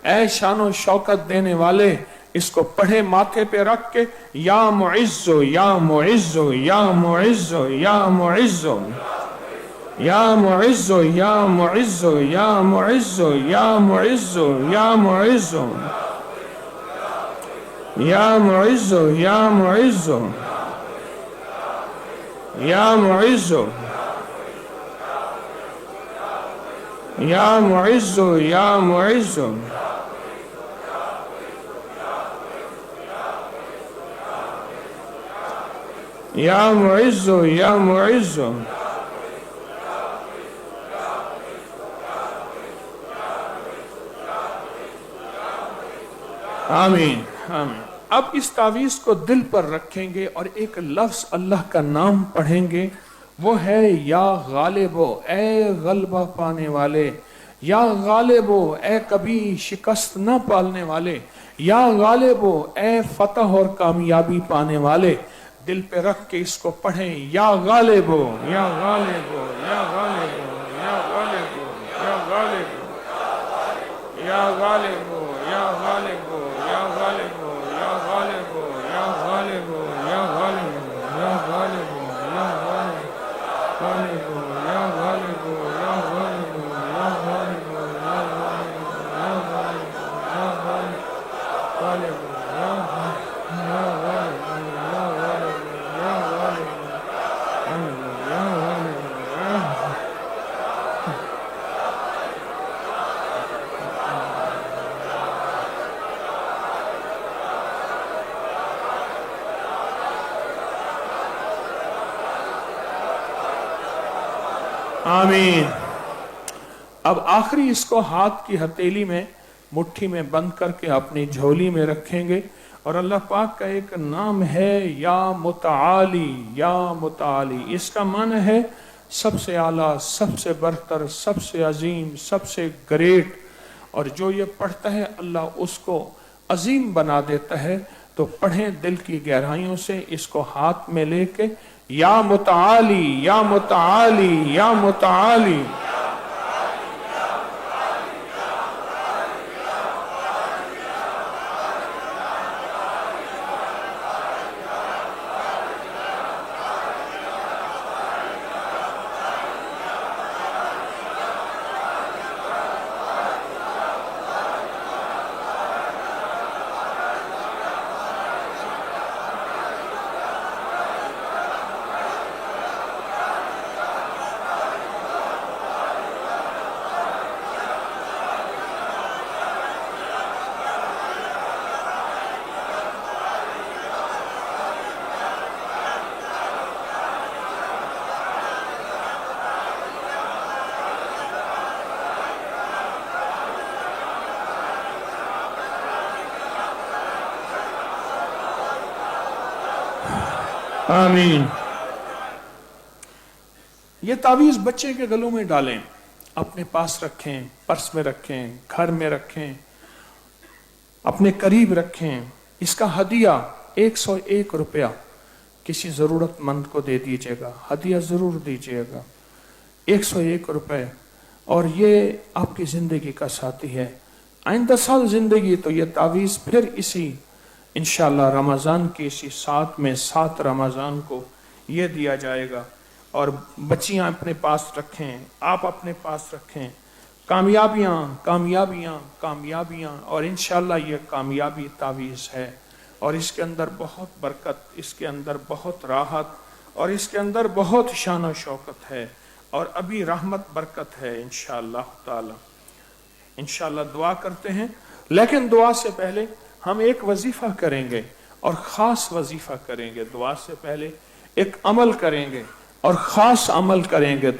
ए शानो शौकत देने वाले। इसको पढ़े माथे पे रख के, या मुइज़्ज़ो, या मुइज़्ज़ो, या मुइज़्ज़ो, या मुइज़्ज़ो, या मुइज़्ज़ो, या मुइज़्ज़ो, या मुइज़्ज़ो, या मुइज़्ज़ो, या मुइज़्ज़ो, या मुइज़्ज़ो, या मुइज़्ज़ो, या मुइज़्ज़ो, या मुइज़्ज़ो, या मुइज़्ज़ो, या मुइज़्ज़ो, या मुइज़्ज़ो। आमीन, आमीन। अब इस तावीज़ को दिल पर रखेंगे और एक लफ्ज अल्लाह का नाम पढ़ेंगे, वो है या गालिबो, ए गलबा पाने वाले, या गालिबो, ए कभी शिकस्त न पालने वाले, या गालिबो, ए फतह और कामयाबी पाने वाले। दिल पे रख के इसको पढ़ें, या गालिबो, या गालिबो, या गालिबो, या गालिबो, या गालिबो, या गालिबो, या गालिबो, या गालिबो, या गालिबो, या गालिबो, या गालिबो, या गालिबो, या गालिबो, या गालिबो, या गालिबो, या गालिबो, या गालिबो, या आमीन। अब आखिरी इसको हाथ की हथेली में मुट्ठी में बंद करके अपनी झोली में रखेंगे, और अल्लाह पाक का एक नाम है या मुताली, या मुताली। इसका माने है सबसे आला, सबसे बरतर, सबसे अजीम, सबसे ग्रेट। और जो ये पढ़ता है अल्लाह उसको अजीम बना देता है। तो पढ़ें दिल की गहराइयों से, इसको हाथ में लेके, या मुताली, या मुताली, या मुताली। आमीन। ये तावीज बच्चे के गलों में डालें, अपने पास रखें, पर्स में रखें, घर में रखें, अपने करीब रखें। इसका हदिया 101 रुपया किसी जरूरतमंद को दे दीजिएगा, हदिया जरूर दीजिएगा, 101 रुपए। और ये आपकी जिंदगी का साथी है। आइंदा साल जिंदगी तो ये तावीज फिर इसी इंशाल्लाह रमजान की इसी 7 रमजान को ये दिया जाएगा। और बच्चियां अपने पास रखें, आप अपने पास रखें। कामयाबियां कामयाबियां कामयाबियां, और इंशाल्लाह ये कामयाबी तावीज है। और इसके अंदर बहुत बरकत, इसके अंदर बहुत राहत, और इसके अंदर बहुत शान और शौकत है, और अभी रहमत बरकत है इंशाअल्लाह ताला। इंशाअल्लाह दुआ करते हैं, लेकिन दुआ से पहले हम एक वजीफा करेंगे, और खास वजीफा करेंगे। दुआ से पहले एक अमल करेंगे और खास अमल करेंगे।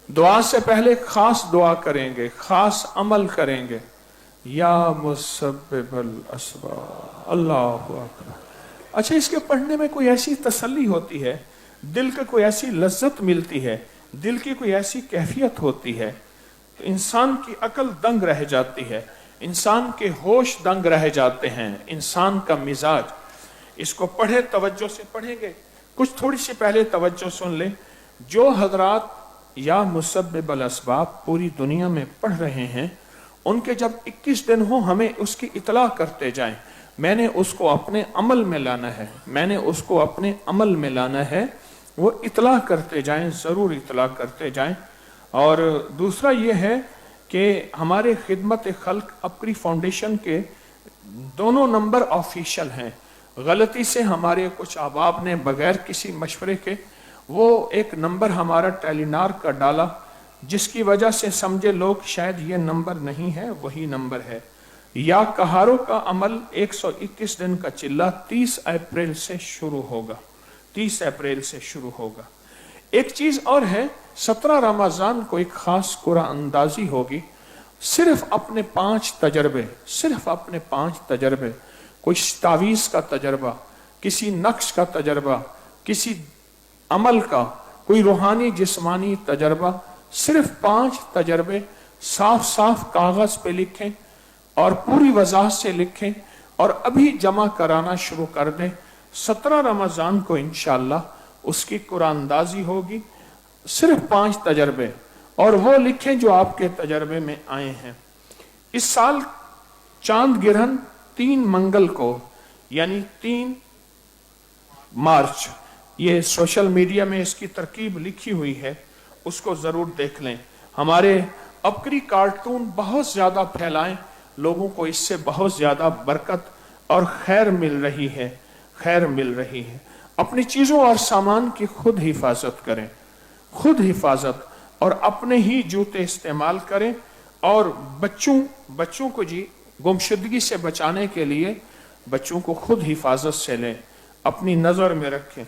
दुआ से पहले खास दुआ करेंगे, खास अमल करेंगे। या मुसब्बिबल अस्बाब, अल्लाहु अकबर। अच्छा, इसके पढ़ने में कोई ऐसी तसल्ली होती है, दिल को कोई ऐसी लज्जत मिलती है, दिल की कोई ऐसी कैफियत होती है, तो इंसान की अकल दंग रह जाती है, इंसान के होश दंग रह जाते हैं, इंसान का मिजाज। इसको पढ़े, तवज्जो से पढ़ेंगे। कुछ थोड़ी सी पहले तवज्जो सुन ले। जो हजरात या मुसब्बिबल अस्बाब पूरी दुनिया में पढ़ रहे हैं, उनके जब 21 दिन हो, हमें उसकी इतला करते जाएं। मैंने उसको अपने अमल में लाना है, मैंने उसको अपने अमल में लाना है, वो इतला करते जाएं, ज़रूर इतला करते जाएं। और दूसरा ये है कि हमारे खिदमत खल्क अपनी फाउंडेशन के दोनों नंबर ऑफिशियल हैं। गलती से हमारे कुछ अहबाब ने बगैर किसी मशवरे के वो एक नंबर हमारा टेलीनार का डाला, जिसकी वजह से समझे लोग शायद ये नंबर नहीं है, वही नंबर है। या कहारों का अमल 121 दिन का चिल्ला 30 अप्रैल से शुरू होगा, 30 अप्रैल से शुरू होगा। एक चीज और है, 17 रमजान को एक खास कुरान अंदाजी होगी। सिर्फ अपने 5 तजर्बे, सिर्फ अपने 5 तजर्बे, कोई तावीज का तजर्बा, किसी नक्श का तजर्बा, किसी अमल का, कोई रूहानी जिस्मानी तजर्बा, सिर्फ 5 तजर्बे साफ साफ कागज पे लिखें और पूरी वजाहत से लिखें, और अभी जमा कराना शुरू कर दें। 17 रमजान को इंशाअल्लाह उसकी कुरानदाजी होगी। सिर्फ 5 तजर्बे, और वो लिखें जो आपके तजर्बे में आए हैं। इस साल चांद गिरहन 3 मंगल को, यानी 3 मार्च, ये सोशल मीडिया में इसकी तरकीब लिखी हुई है, उसको जरूर देख लें। हमारे अपकरी कार्टून बहुत ज्यादा फैलाएं, लोगों को इससे बहुत ज्यादा बरकत और खैर मिल रही है, खैर मिल रही है। अपनी चीजों और सामान की खुद हिफाजत करें, खुद हिफाजत, और अपने ही जूते इस्तेमाल करें। और बच्चों को जी गुमशुदगी से बचाने के लिए बच्चों को खुद हिफाजत से लें, अपनी नजर में रखें।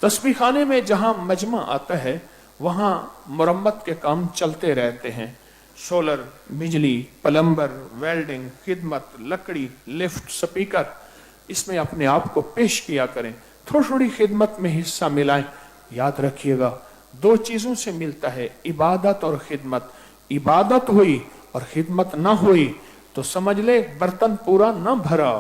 तस्बीह खाने में जहां मजमा आता है, वहां मुरम्मत के काम चलते रहते हैं। सोलर, बिजली, प्लम्बर, वेल्डिंग, खिदमत, लकड़ी, लिफ्ट, स्पीकर, इसमें अपने आप को पेश किया करें। थोड़ी थोड़ी खिदमत में हिस्सा मिलाएं। याद रखिएगा, 2 चीजों से मिलता है, इबादत और खिदमत। इबादत हुई और खिदमत ना हुई तो समझ ले बर्तन पूरा ना भरा,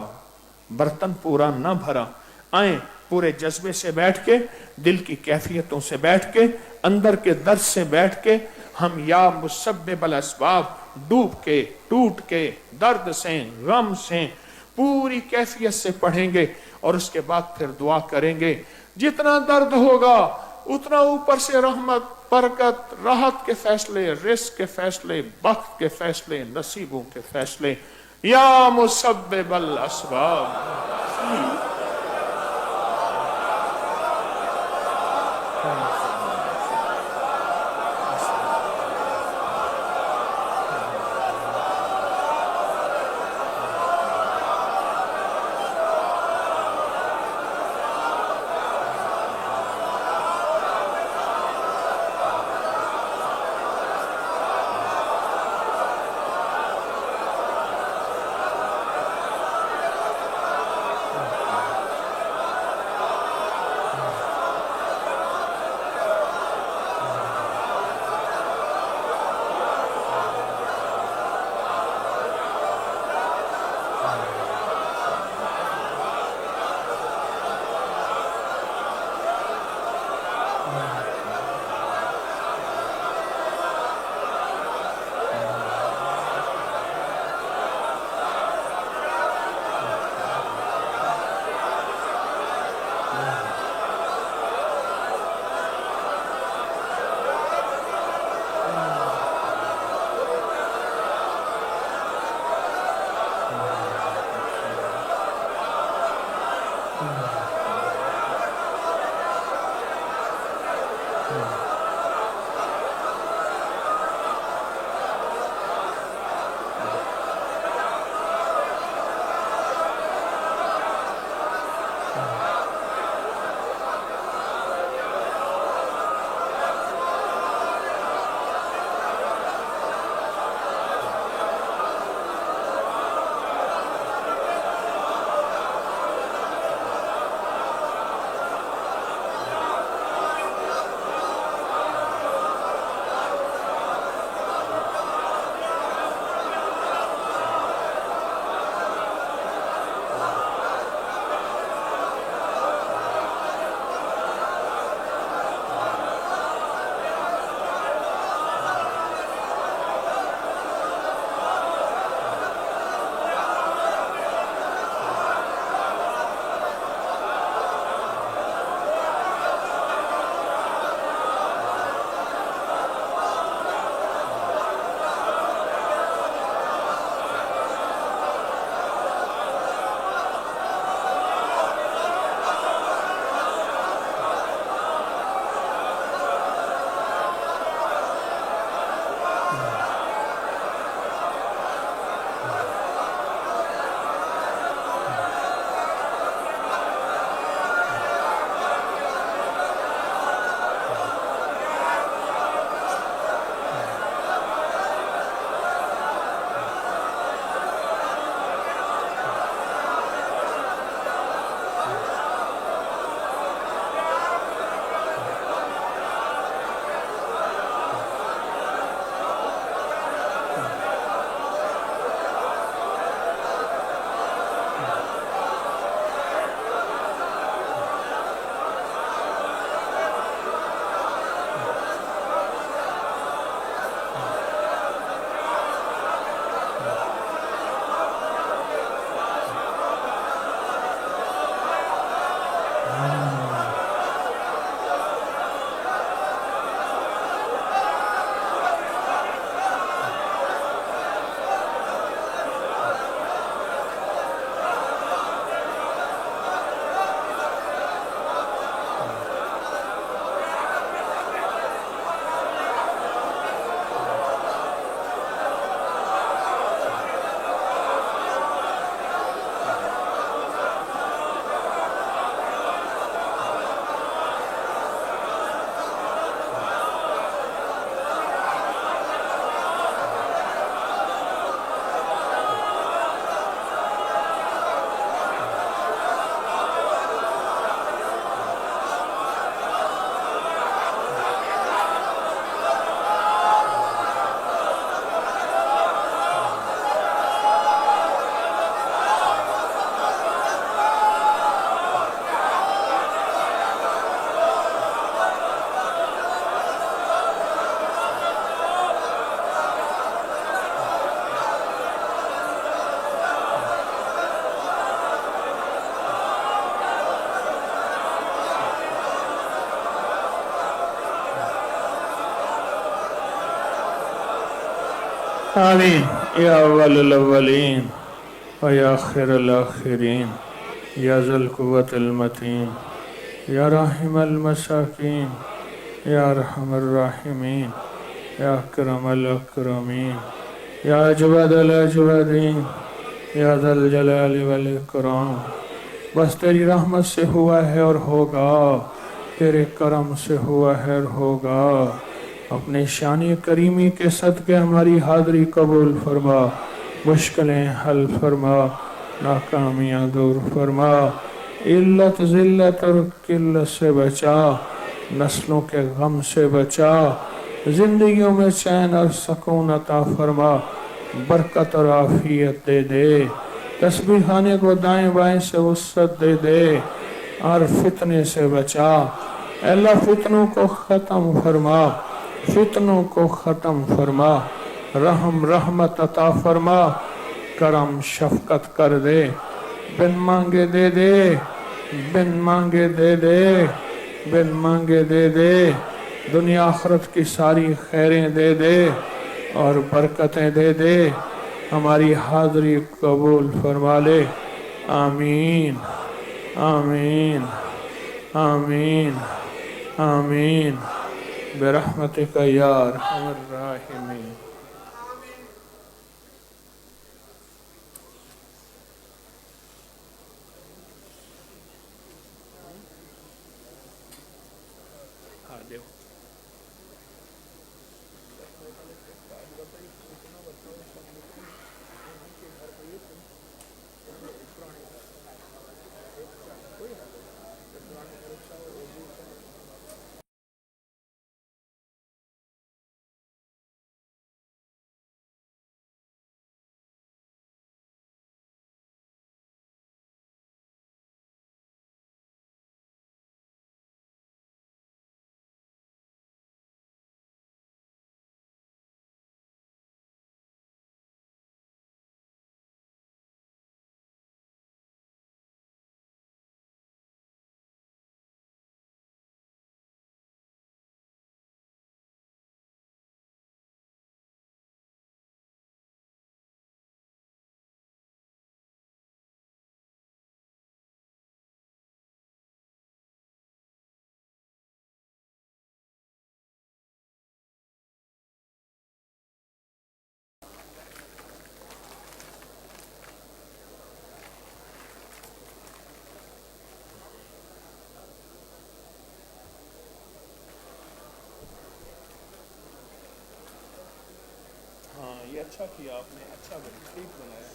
बर्तन पूरा ना भरा। आए पूरे जज्बे से बैठ के, दिल की कैफियतों से बैठ के, अंदर के दर्द से बैठ के, हम या मुसब्बिबल अस्बाब डूब के, टूट के, दर्द से, गम से, पूरी कैफियत से पढ़ेंगे, और उसके बाद फिर दुआ करेंगे। जितना दर्द होगा उतना ऊपर से रहमत, बरकत, राहत के फैसले, रिस्क के फैसले, बख्त के फैसले, नसीबों के फैसले। या मुसब्बिबल अस्बाब। آمین یا اول الاولین و یا آخر الاخرین یا ذی القوة المتین یا راحم المساکین یا ارحم الراحمین یا اکرم الاکرمین یا اجود الاجودین یا ذی الجلال والاکرام. بس تیری رحمت سے ہوا ہے اور ہوگا، تیرے کرم سے ہوا ہے اور ہوگا. اپنے شان کریمی کے صدقے ہماری حاضری قبول فرما، مشکلیں حل فرما، ناکامیاں دور فرما، علت ذلت اور قلت سے بچا، نسلوں کے غم سے بچا، زندگیوں میں چین اور سکون عطا فرما، برکت اور عافیت دے دے، تسبیح خانے کو دائیں بائیں سے وسعت دے دے اور فتنے سے بچا. اے اللہ فتنوں کو ختم فرما، فتنوں کو ختم فرما، رحم رحمت عطا فرما، کرم شفقت کر دے، بن مانگے دے دے، बिन मांगे दे दे, बिन मांगे दे दे, दुनिया आखिरत की सारी खैरें दे दे और बरकतें दे दे, हमारी हाज़री कबूल फरमा ले। आमीन आमीन आमीन आमीन बिरहमतिका या अरहमर राहिमीन। हाँ देव हाँ ये अच्छा किया आपने, अच्छा बना, ठीक बनाया।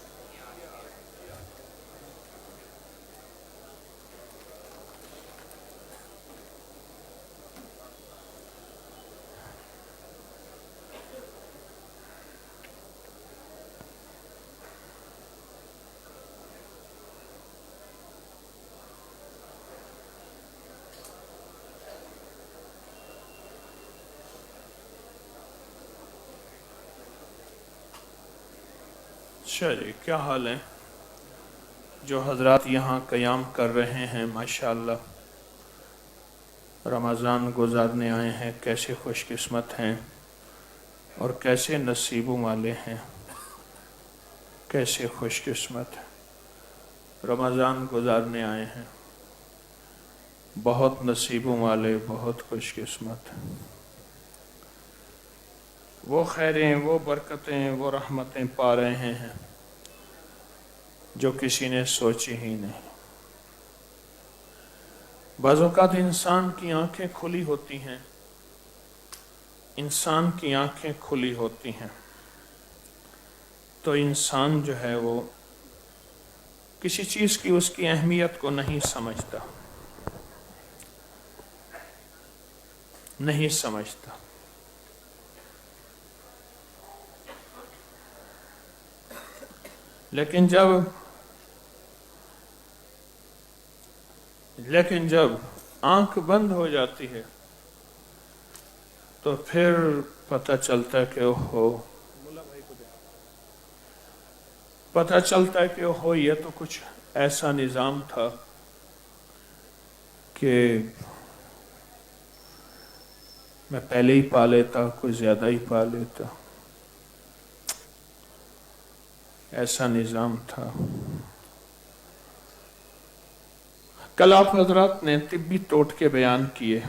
चलिए क्या हाल है जो हजरात यहाँ क़याम कर रहे हैं, माशाअल्लाह रमज़ान गुजारने आए हैं, कैसे खुशकिस्मत हैं और कैसे नसीबों वाले हैं, कैसे खुशकिस्मत रमज़ान गुजारने आए हैं, बहुत नसीबों वाले, बहुत खुशकिस्मत। वो खैरें, वो बरकतें, वो रहमतें पा रहे हैं जो किसी ने सोची ही नहीं। बाज़ औक़ात इंसान की आंखें खुली होती हैं, इंसान की आंखें खुली होती हैं तो इंसान जो है वो किसी चीज़ की उसकी अहमियत को नहीं समझता, नहीं समझता। लेकिन जब आंख बंद हो जाती है तो फिर पता चलता है कि ओहो, पता चलता है कि ओहो ये तो कुछ ऐसा निज़ाम था कि मैं पहले ही पा लेता, कुछ ज़्यादा ही पा लेता, ऐसा निज़ाम था। कल आप हजरात ने तिब्बी टोटके बयान किए,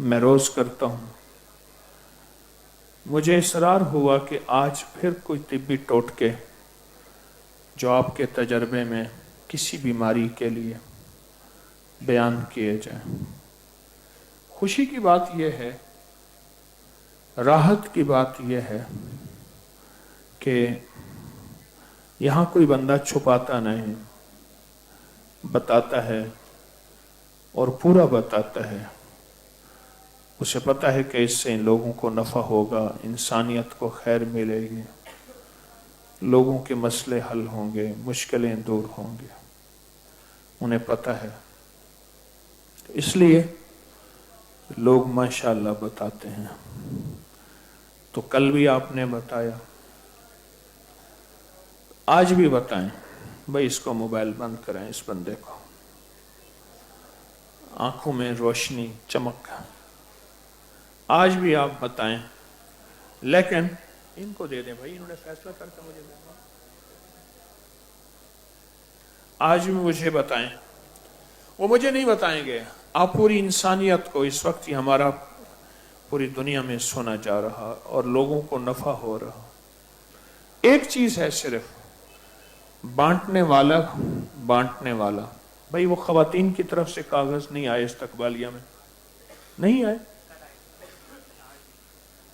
मैं रोज़ करता हूँ। मुझे इसरार हुआ कि आज फिर कोई तिब्बी टोटके जो आपके तजर्बे में किसी बीमारी के लिए बयान किए जाए। खुशी की बात यह है, राहत की बात यह है कि यहाँ कोई बंदा छुपाता नहीं, बताता है और पूरा बताता है। उसे पता है कि इससे इन लोगों को नफ़ा होगा, इंसानियत को खैर मिलेगी, लोगों के मसले हल होंगे, मुश्किलें दूर होंगी, उन्हें पता है। इसलिए लोग माशाअल्लाह बताते हैं। तो कल भी आपने बताया, आज भी बताएं, भाई इसको मोबाइल बंद कराएं, इस बंदे को आंखों में रोशनी चमक। आज भी आप बताएं, लेकिन इनको दे दें भाई, इन्होंने फैसला करके मुझे देना। आज भी मुझे बताएं, वो मुझे नहीं बताएंगे। आप पूरी इंसानियत को, इस वक्त ही हमारा पूरी दुनिया में सोना जा रहा और लोगों को नफा हो रहा, एक चीज है सिर्फ, बांटने वाला। बांटने वाला भाई, वो खवातीन की तरफ से कागज नहीं आए इस्तकबालिया में, नहीं आए,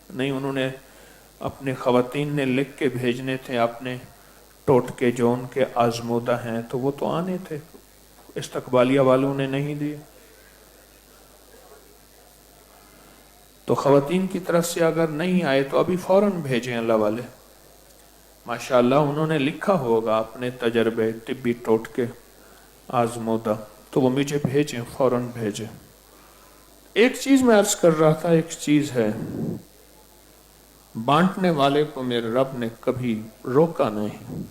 नहीं, उन्होंने अपने खवातीन ने लिख के भेजने थे अपने टोटके जो उनके आजमूदा हैं, तो वो तो आने थे, इस्तकबालिया वालों ने नहीं दिए। तो खवातीन की तरफ से अगर नहीं आए तो अभी फौरन भेजें अल्लाह वाले। माशाअल्लाह उन्होंने लिखा होगा अपने तजर्बे, तिब्बी टोटके आजमूदा, तो वो मुझे भेजें, फौरन भेजें। एक चीज मैं अर्ज कर रहा था, एक चीज है, बांटने वाले को मेरे रब ने कभी रोका नहीं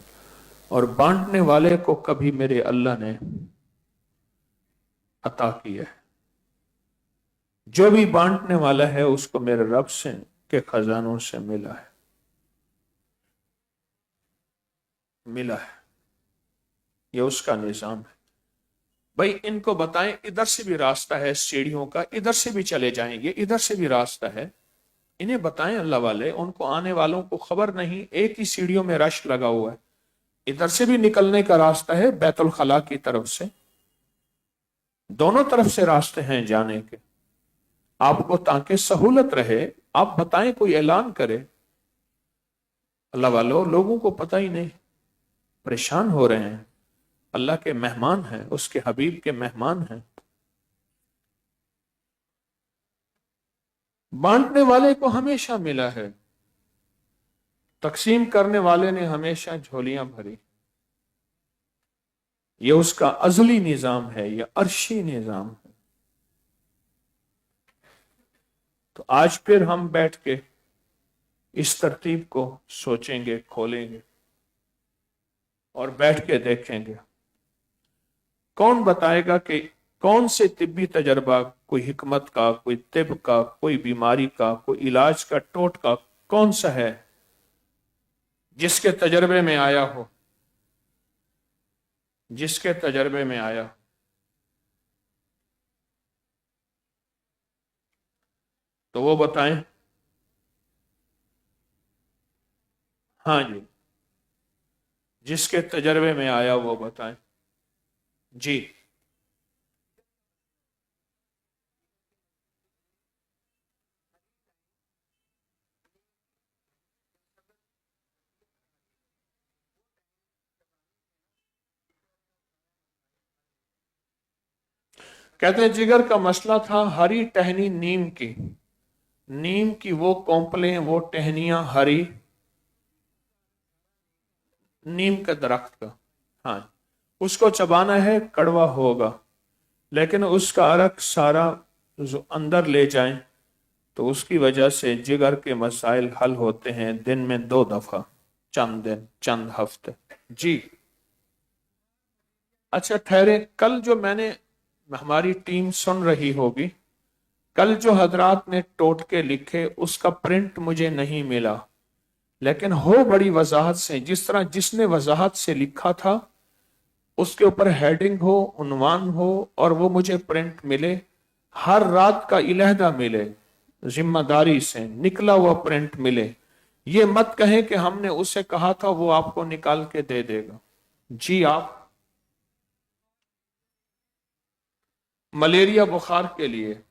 और बांटने वाले को कभी मेरे अल्लाह ने अता किया है। जो भी बांटने वाला है उसको मेरे रब से के खजानों से मिला है, मिला है, ये उसका निजाम है। भाई इनको बताएं, इधर से भी रास्ता है सीढ़ियों का, इधर से भी चले जाएंगे, इधर से भी रास्ता है, इन्हें बताएं अल्लाह वाले। उनको आने वालों को खबर नहीं, एक ही सीढ़ियों में रश लगा हुआ है। इधर से भी निकलने का रास्ता है बैतुल खला की तरफ से, दोनों तरफ से रास्ते हैं जाने के। आपको ताकि सहूलत रहे, आप बताएं, कोई ऐलान करे। अल्लाह वालों, लोगों को पता ही नहीं, परेशान हो रहे हैं। अल्लाह के मेहमान हैं, उसके हबीब के मेहमान हैं। बांटने वाले को हमेशा मिला है, तकसीम करने वाले ने हमेशा झोलियां भरी। ये उसका अजली निजाम है, ये अर्शी निजाम है। तो आज फिर हम बैठ के इस तरतीब को सोचेंगे, खोलेंगे और बैठ के देखेंगे। कौन बताएगा कि कौन से तिब्बी तजर्बा, कोई हिकमत का, कोई तिब का, कोई बीमारी का, कोई इलाज का टोटका कौन सा है जिसके तजर्बे में आया हो, जिसके तजर्बे में आया। तो वो बताएं। हाँ जी, जिसके तजर्बे में आया वो बताएं जी। कहते हैं जिगर का मसला था हरी टहनी नीम की, नीम की वो कोंपलें, वो टहनियां हरी, नीम के दरख्त का। हाँ, उसको चबाना है, कड़वा होगा, लेकिन उसका अरक सारा जो अंदर ले जाएं तो उसकी वजह से जिगर के मसाइल हल होते हैं दिन में 2 दफा, चंद दिन, चंद हफ्ते। जी अच्छा ठहरे, कल जो मैंने, हमारी टीम सुन रही होगी, कल जो हजरात ने टोटके लिखे उसका प्रिंट मुझे नहीं मिला, लेकिन हो बड़ी वजाहत से, जिस तरह जिसने वजाहत से लिखा था उसके ऊपर हेडिंग हो, उन्वान हो, और वो मुझे प्रिंट मिले, हर रात का इलहदा मिले, जिम्मेदारी से निकला हुआ प्रिंट मिले। ये मत कहें कि हमने उसे कहा था वो आपको निकाल के दे देगा। जी आप मलेरिया बुखार के लिए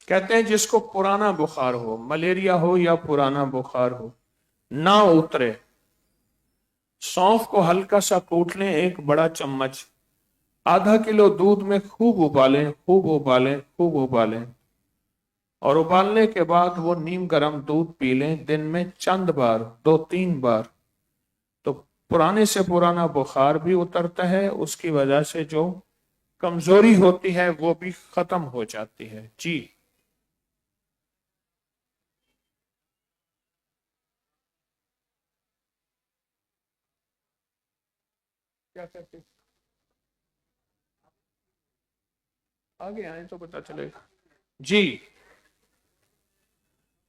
कहते हैं जिसको पुराना बुखार हो, मलेरिया हो या पुराना बुखार हो, ना उतरे, सौंफ को हल्का सा कूट लें, 1 बड़ा चम्मच, आधा किलो दूध में खूब उबालें, खूब उबालें, खूब उबालें, और उबालने के बाद वो नीम गर्म दूध पी लें दिन में चंद बार, 2-3 बार। तो पुराने से पुराना बुखार भी उतरता है, उसकी वजह से जो कमजोरी होती है वो भी खत्म हो जाती है। जी क्या कहते, आगे आए तो पता चलेगा। जी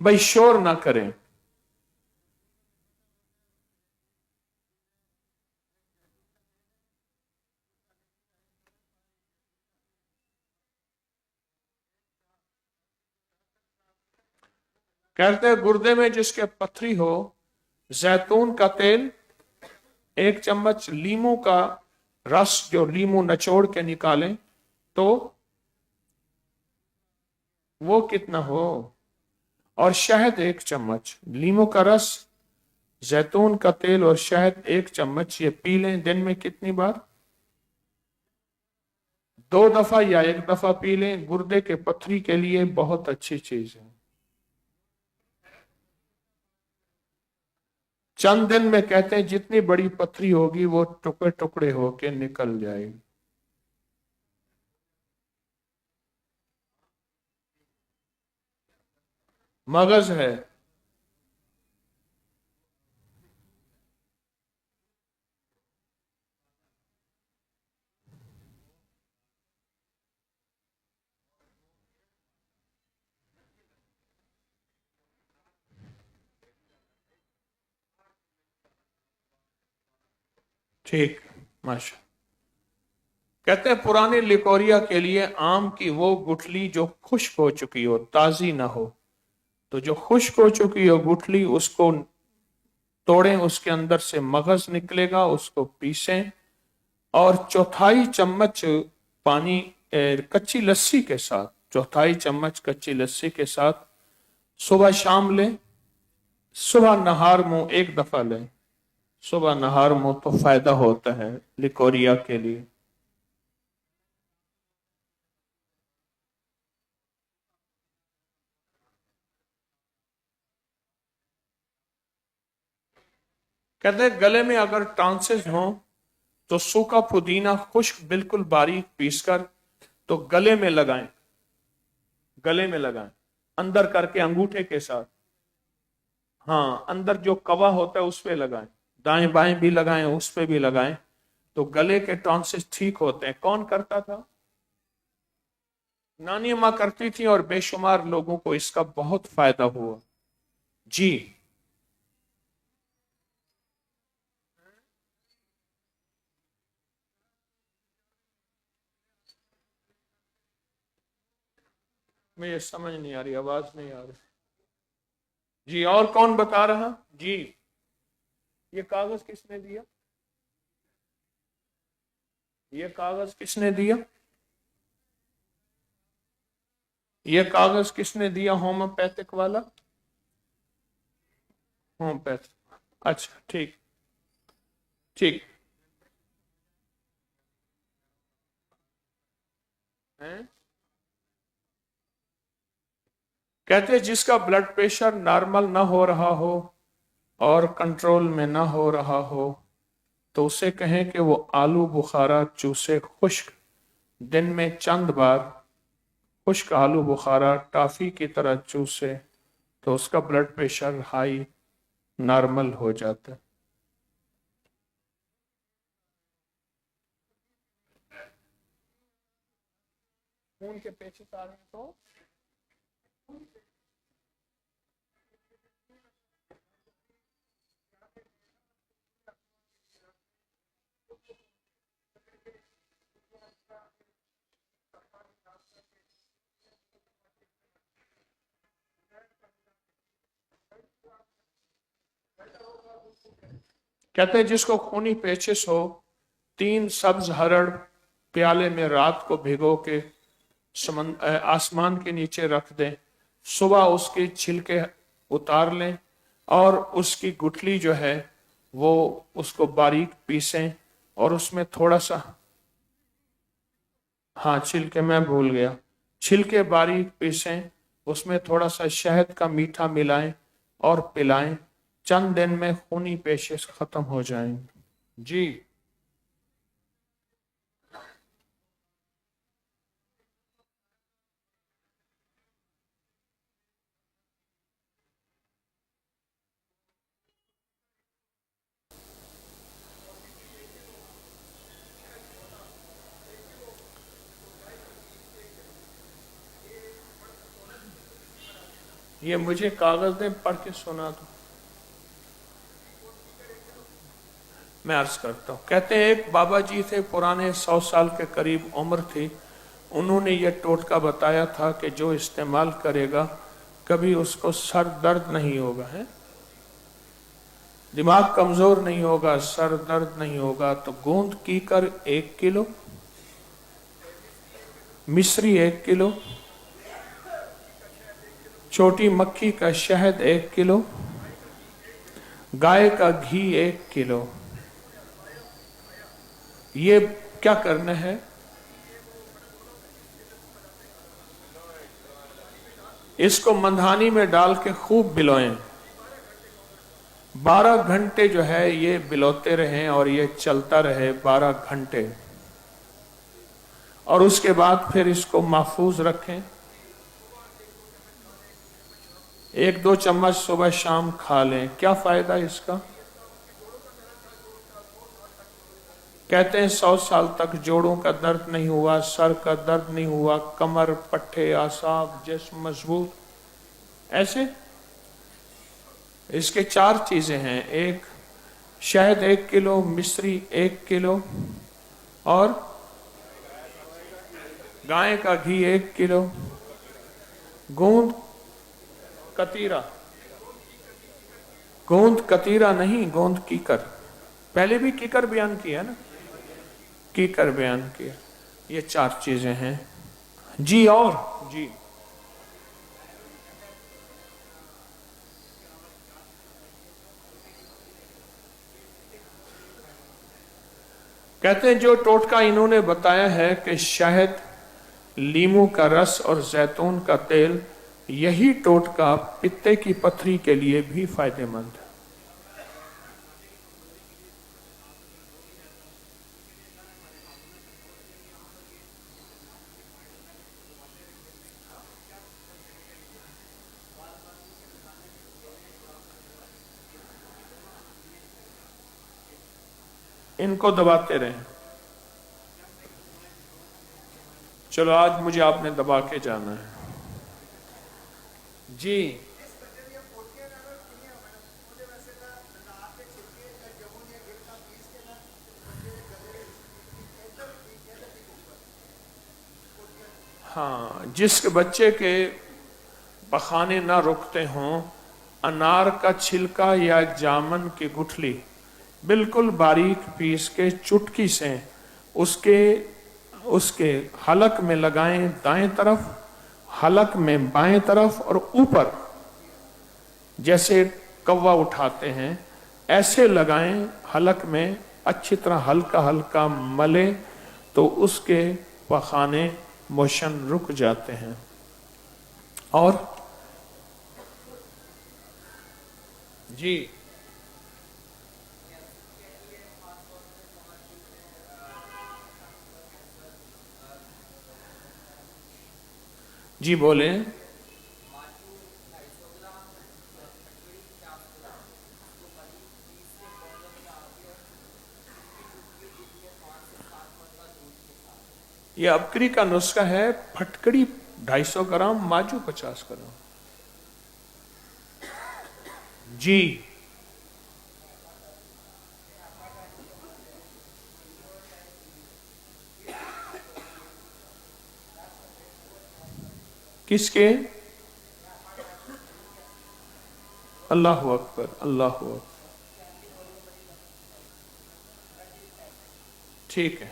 भाई शोर ना करें। कहते हैं गुर्दे में जिसके पथरी हो, जैतून का तेल, 1 चम्मच लीमू का रस, जो लीमू नचोड़ के निकालें तो वो कितना हो, और शहद 1 चम्मच, लीमू का रस, जैतून का तेल और शहद 1 चम्मच, ये पी लें दिन में कितनी बार, 2 दफा या 1 दफा पी लें। गुर्दे के पथरी के लिए बहुत अच्छी चीज है। चंद दिन में कहते हैं जितनी बड़ी पथरी होगी वो टुकड़े टुकड़े होके निकल जाएगी। मगज है। ठीक, माशा। कहते हैं पुराने लिकोरिया के लिए आम की वो गुठली जो खुश्क हो चुकी हो, ताजी ना हो, तो जो खुश्क हो चुकी हो गुठली उसको तोड़ें, उसके अंदर से मगज निकलेगा, उसको पीसें और 1/4 चम्मच पानी, कच्ची लस्सी के साथ, 1/4 चम्मच कच्ची लस्सी के साथ सुबह शाम लें। सुबह नहार मुंह 1 दफा लें, सुबह नहार मुंह तो फायदा होता है लिकोरिया के लिए। कहते हैं गले में अगर टांसेस हों तो सूखा पुदीना खुश्क बिल्कुल बारीक पीसकर तो गले में लगाएं, गले में लगाएं, अंदर करके अंगूठे के साथ। हाँ, अंदर जो कवा होता है उस पे लगाएं, दाएं बाएं भी लगाएं, उस पे भी लगाएं, तो गले के टॉन्सिस ठीक होते हैं। कौन करता था? नानी अम्मा करती थी और बेशुमार लोगों को इसका बहुत फायदा हुआ। जी मुझे समझ नहीं आ रही, आवाज नहीं आ रही। जी और कौन बता रहा? जी ये कागज किसने दिया? ये कागज किसने दिया? ये कागज किसने दिया होम्योपैथिक वाला? होम्योपैथिक, अच्छा ठीक। ठीक है। कहते हैं जिसका ब्लड प्रेशर नॉर्मल ना हो रहा हो और कंट्रोल में ना हो रहा हो तो उसे कहें कि वो आलू बुखारा चूसे खुश्क, दिन में चंद बार खुश्क आलू बुखारा टॉफी की तरह चूसे तो उसका ब्लड प्रेशर हाई नॉर्मल हो जाता है। खून के पेचिश आ रहे हैं तो कहते हैं जिसको खूनी पेचिश हो 3 सब्ज हरड़ प्याले में रात को भिगो के आसमान के नीचे रख दें, सुबह उसके छिलके उतार लें और उसकी गुठली जो है वो उसको बारीक पीसें और उसमें थोड़ा सा, हाँ छिलके मैं भूल गया, छिलके बारीक पीसें, उसमें थोड़ा सा शहद का मीठा मिलाएं और पिलाएं। चंद दिन में खूनी पेशिश खत्म हो जाएंगे। جی یہ مجھے کاغذ دیں، پڑھ کے سنا دو. میں عرض کرتا ہوں. کہتے ہیں ایک بابا جی تھے، پرانے 100 سال کے قریب عمر تھی. انہوں نے یہ ٹوٹکا بتایا تھا کہ جو استعمال کرے گا کبھی اس کو سر درد نہیں ہوگا، ہے دماغ کمزور نہیں ہوگا، سر درد نہیں ہوگا. تو گوند کیکر 1 کلو، مصری 1 کلو، چھوٹی مکھی کا شہد 1 کلو، گائے کا گھی 1 کلو. یہ کیا کرنا ہے؟ اس کو مندھانی میں ڈال کے خوب بلوئیں. 12 گھنٹے جو ہے یہ بلوتے رہیں اور یہ چلتا رہے 12 گھنٹے. اور اس کے بعد پھر اس کو محفوظ رکھیں. 1-2 چمچ صبح شام کھا لیں. کیا فائدہ اس کا؟ کہتے ہیں 100 سال تک جوڑوں کا درد نہیں ہوا، سر کا درد نہیں ہوا، کمر، پٹھے، اعصاب، جسم مضبوط. ایسے اس کے 4 چیزیں ہیں. ایک شہد 1 کلو، مصری 1 کلو، اور گائے کا گھی 1 کلو، گوند کتیرا، گوند کتیرا نہیں، گوند کیکر. پہلے بھی کیکر بیان کیا نا، کیکر بیان کیا. یہ 4 چیزیں ہیں. جی اور جی کہتے ہیں جو ٹوٹکا انہوں نے بتایا ہے کہ شہد، لیمو کا رس اور زیتون کا تیل، یہی ٹوٹکا پتے کی پتھری کے لیے بھی فائدہ مند ہے. ان کو دباتے رہیں. چلو آج مجھے آپ نے دبا کے جانا ہے. جی ہاں، جس کے بچے کے پخانے نہ رکتے ہوں، انار کا چھلکا یا جامن کی گٹھلی بالکل باریک پیس کے چٹکی سے اس کے حلق میں لگائیں، دائیں طرف، حلق میں بائیں طرف اور اوپر، جیسے کوا اٹھاتے ہیں ایسے لگائیں حلق میں. اچھی طرح ہلکا ہلکا ملے تو اس کے پخانے موشن رک جاتے ہیں. اور جی جی بولیں. یہ ابکری کا نسخہ ہے. پھٹکڑی 250 گرام، ماجو 50 گرام. جی کس کے؟ اللہ اکبر، اللہ اکبر. ٹھیک ہے،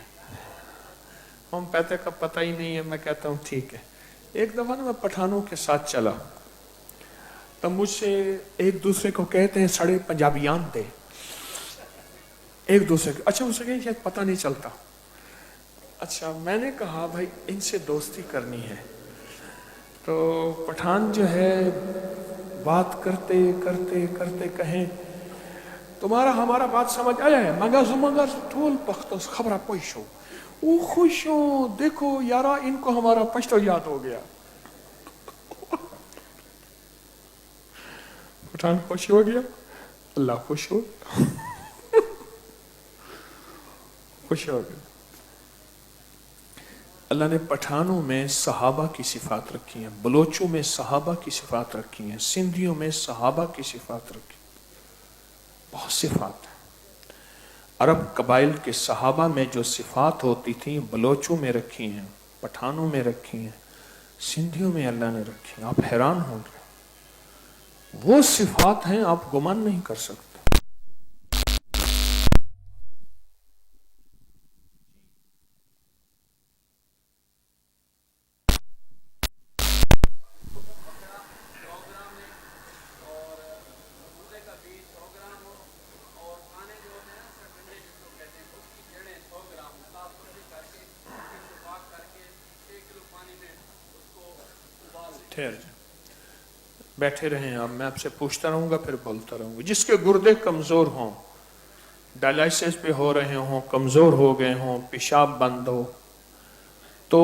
ہومیوپیتھی کا پتہ ہی نہیں ہے. میں کہتا ہوں ٹھیک ہے. ایک دفعہ نا میں پٹھانوں کے ساتھ چلا، تب مجھ سے ایک دوسرے کو کہتے ہیں سڑے پنجابیان دے، ایک دوسرے کو. اچھا اسے کہ شاید پتہ نہیں چلتا. اچھا میں نے کہا بھائی ان سے دوستی کرنی ہے. تو پٹھان جو ہے بات کرتے کرتے کرتے کہیں تمہارا ہمارا بات سمجھ آیا ہے؟ مگر ٹول پختوس خبر پوشو وہ خوش ہو، دیکھو یارا ان کو ہمارا پشتو یاد ہو گیا. پٹھان خوش ہو گیا، اللہ خوش ہو خوش ہو گیا. اللہ نے پٹھانوں میں صحابہ کی صفات رکھی ہیں، بلوچوں میں صحابہ کی صفات رکھی ہیں، سندھیوں میں صحابہ کی صفات رکھی ہیں. بہت صفات ہیں. عرب قبائل کے صحابہ میں جو صفات ہوتی تھیں بلوچوں میں رکھی ہیں، پٹھانوں میں رکھی ہیں، سندھیوں میں اللہ نے رکھی ہیں. آپ حیران ہوں گے. وہ صفات ہیں، آپ گمان نہیں کر سکتے. ٹھہر جائیں، بیٹھے رہیں آپ، میں آپ سے پوچھتا رہوں گا پھر بولتا رہوں گا. جس کے گردے کمزور ہوں، ڈائلائسس پہ ہو رہے ہوں، کمزور ہو گئے ہوں، پیشاب بند ہو، تو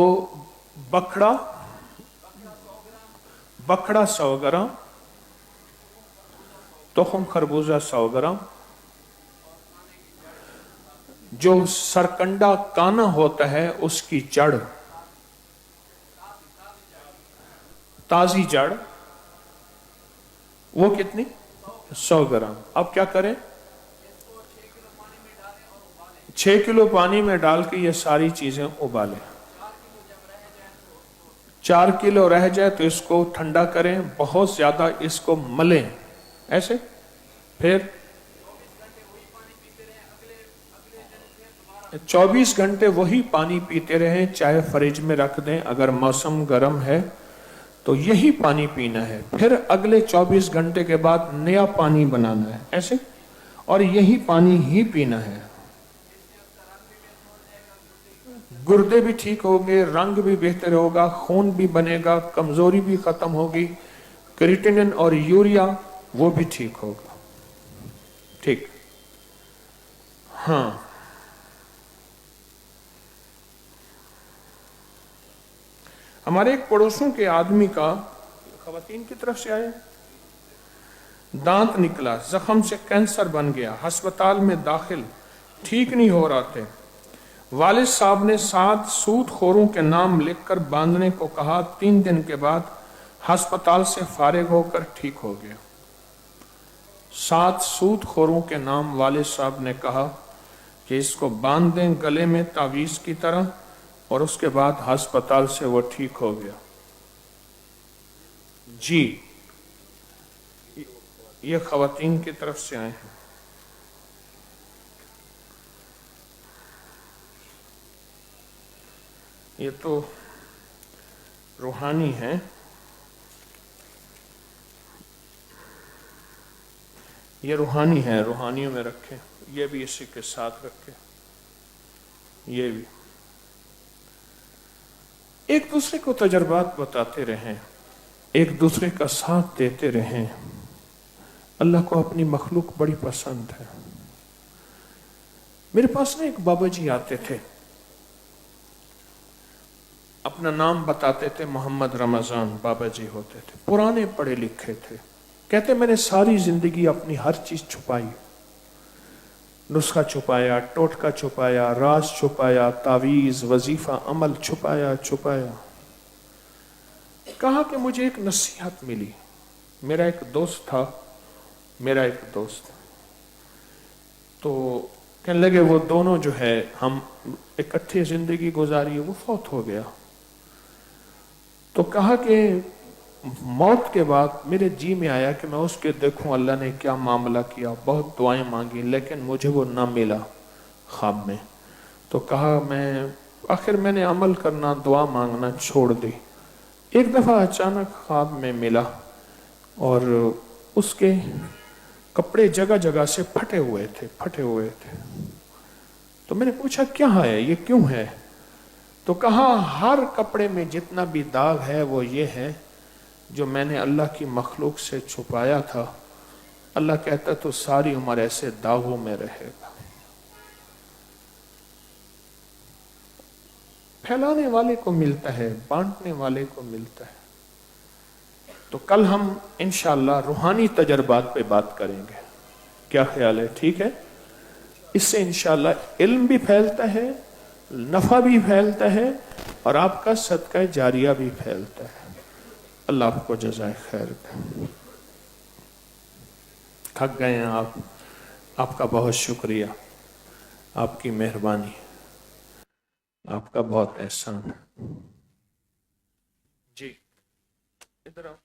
بکھڑا 100 گرام، تخم خربوزہ 100 گرام، جو سرکنڈا کانا ہوتا ہے اس کی جڑ، تازی جڑ، وہ کتنی؟ 100 گرام. اب کیا کریں؟ 6 کلو پانی میں ڈال کے یہ ساری چیزیں ابالیں. 4 کلو رہ جائے تو اس کو ٹھنڈا کریں، بہت زیادہ اس کو ملیں ایسے. پھر 24 گھنٹے وہی پانی پیتے رہیں، چاہے فریج میں رکھ دیں، اگر موسم گرم ہے تو یہی پانی پینا ہے. پھر اگلے 24 گھنٹے کے بعد نیا پانی بنانا ہے ایسے، اور یہی پانی ہی پینا ہے. گردے بھی ٹھیک ہوگے، رنگ بھی بہتر ہوگا، خون بھی بنے گا، کمزوری بھی ختم ہوگی، کریٹینن اور یوریا وہ بھی ٹھیک ہوگا. ٹھیک. ہاں، ہمارے ایک پڑوسوں کے آدمی کا، خواتین کی طرف سے آئے، دانت نکلا، زخم سے کینسر بن گیا، ہسپتال میں داخل، ٹھیک نہیں ہو رہا تھے. والد صاحب نے 7 سود خوروں کے نام لکھ کر باندھنے کو کہا. 3 دن کے بعد ہسپتال سے فارغ ہو کر ٹھیک ہو گیا. 7 سود خوروں کے نام والد صاحب نے کہا کہ اس کو باندھ دیں گلے میں تعویذ کی طرح، اور اس کے بعد ہسپتال سے وہ ٹھیک ہو گیا. جی، یہ خواتین کی طرف سے آئے ہیں. یہ تو روحانی ہیں. یہ روحانی ہیں، روحانیوں میں رکھیں. یہ بھی اسی کے ساتھ رکھیں. یہ بھی ایک دوسرے کو تجربات بتاتے رہیں، ایک دوسرے کا ساتھ دیتے رہیں. اللہ کو اپنی مخلوق بڑی پسند ہے. میرے پاس ایک بابا جی آتے تھے، اپنا نام بتاتے تھے، محمد رمضان بابا جی ہوتے تھے. پرانے پڑھے لکھے تھے. کہتے میں نے ساری زندگی اپنی ہر چیز چھپائی، نسخہ چھپایا، ٹوٹکا چھپایا، راز چھپایا، تعویذ، وظیفہ، عمل چھپایا. کہا کہ مجھے ایک نصیحت ملی. میرا ایک دوست تھا، تو کہنے لگے وہ دونوں جو ہے ہم اکٹھے زندگی گزاری، وہ فوت ہو گیا. تو کہا کہ موت کے بعد میرے جی میں آیا کہ میں اس کے دیکھوں اللہ نے کیا معاملہ کیا. بہت دعائیں مانگی لیکن مجھے وہ نہ ملا خواب میں. تو کہا آخر میں نے عمل کرنا، دعا مانگنا چھوڑ دی. ایک دفعہ اچانک خواب میں ملا اور اس کے کپڑے جگہ جگہ سے پھٹے ہوئے تھے. تو میں نے پوچھا کیا ہے یہ، کیوں ہے؟ تو کہا ہر کپڑے میں جتنا بھی داغ ہے وہ یہ ہے جو میں نے اللہ کی مخلوق سے چھپایا تھا، اللہ کہتا تو ساری عمر ایسے داغوں میں رہے گا. پھیلانے والے کو ملتا ہے، بانٹنے والے کو ملتا ہے. تو کل ہم انشاءاللہ روحانی تجربات پہ بات کریں گے. کیا خیال ہے؟ ٹھیک ہے. اس سے انشاءاللہ علم بھی پھیلتا ہے، نفع بھی پھیلتا ہے، اور آپ کا صدقہ جاریہ بھی پھیلتا ہے. اللہ آپ کو جزائے خیر دے. تھک گئے ہیں آپ. آپ کا بہت شکریہ، آپ کی مہربانی، آپ کا بہت احسان. جی ادھر آؤ.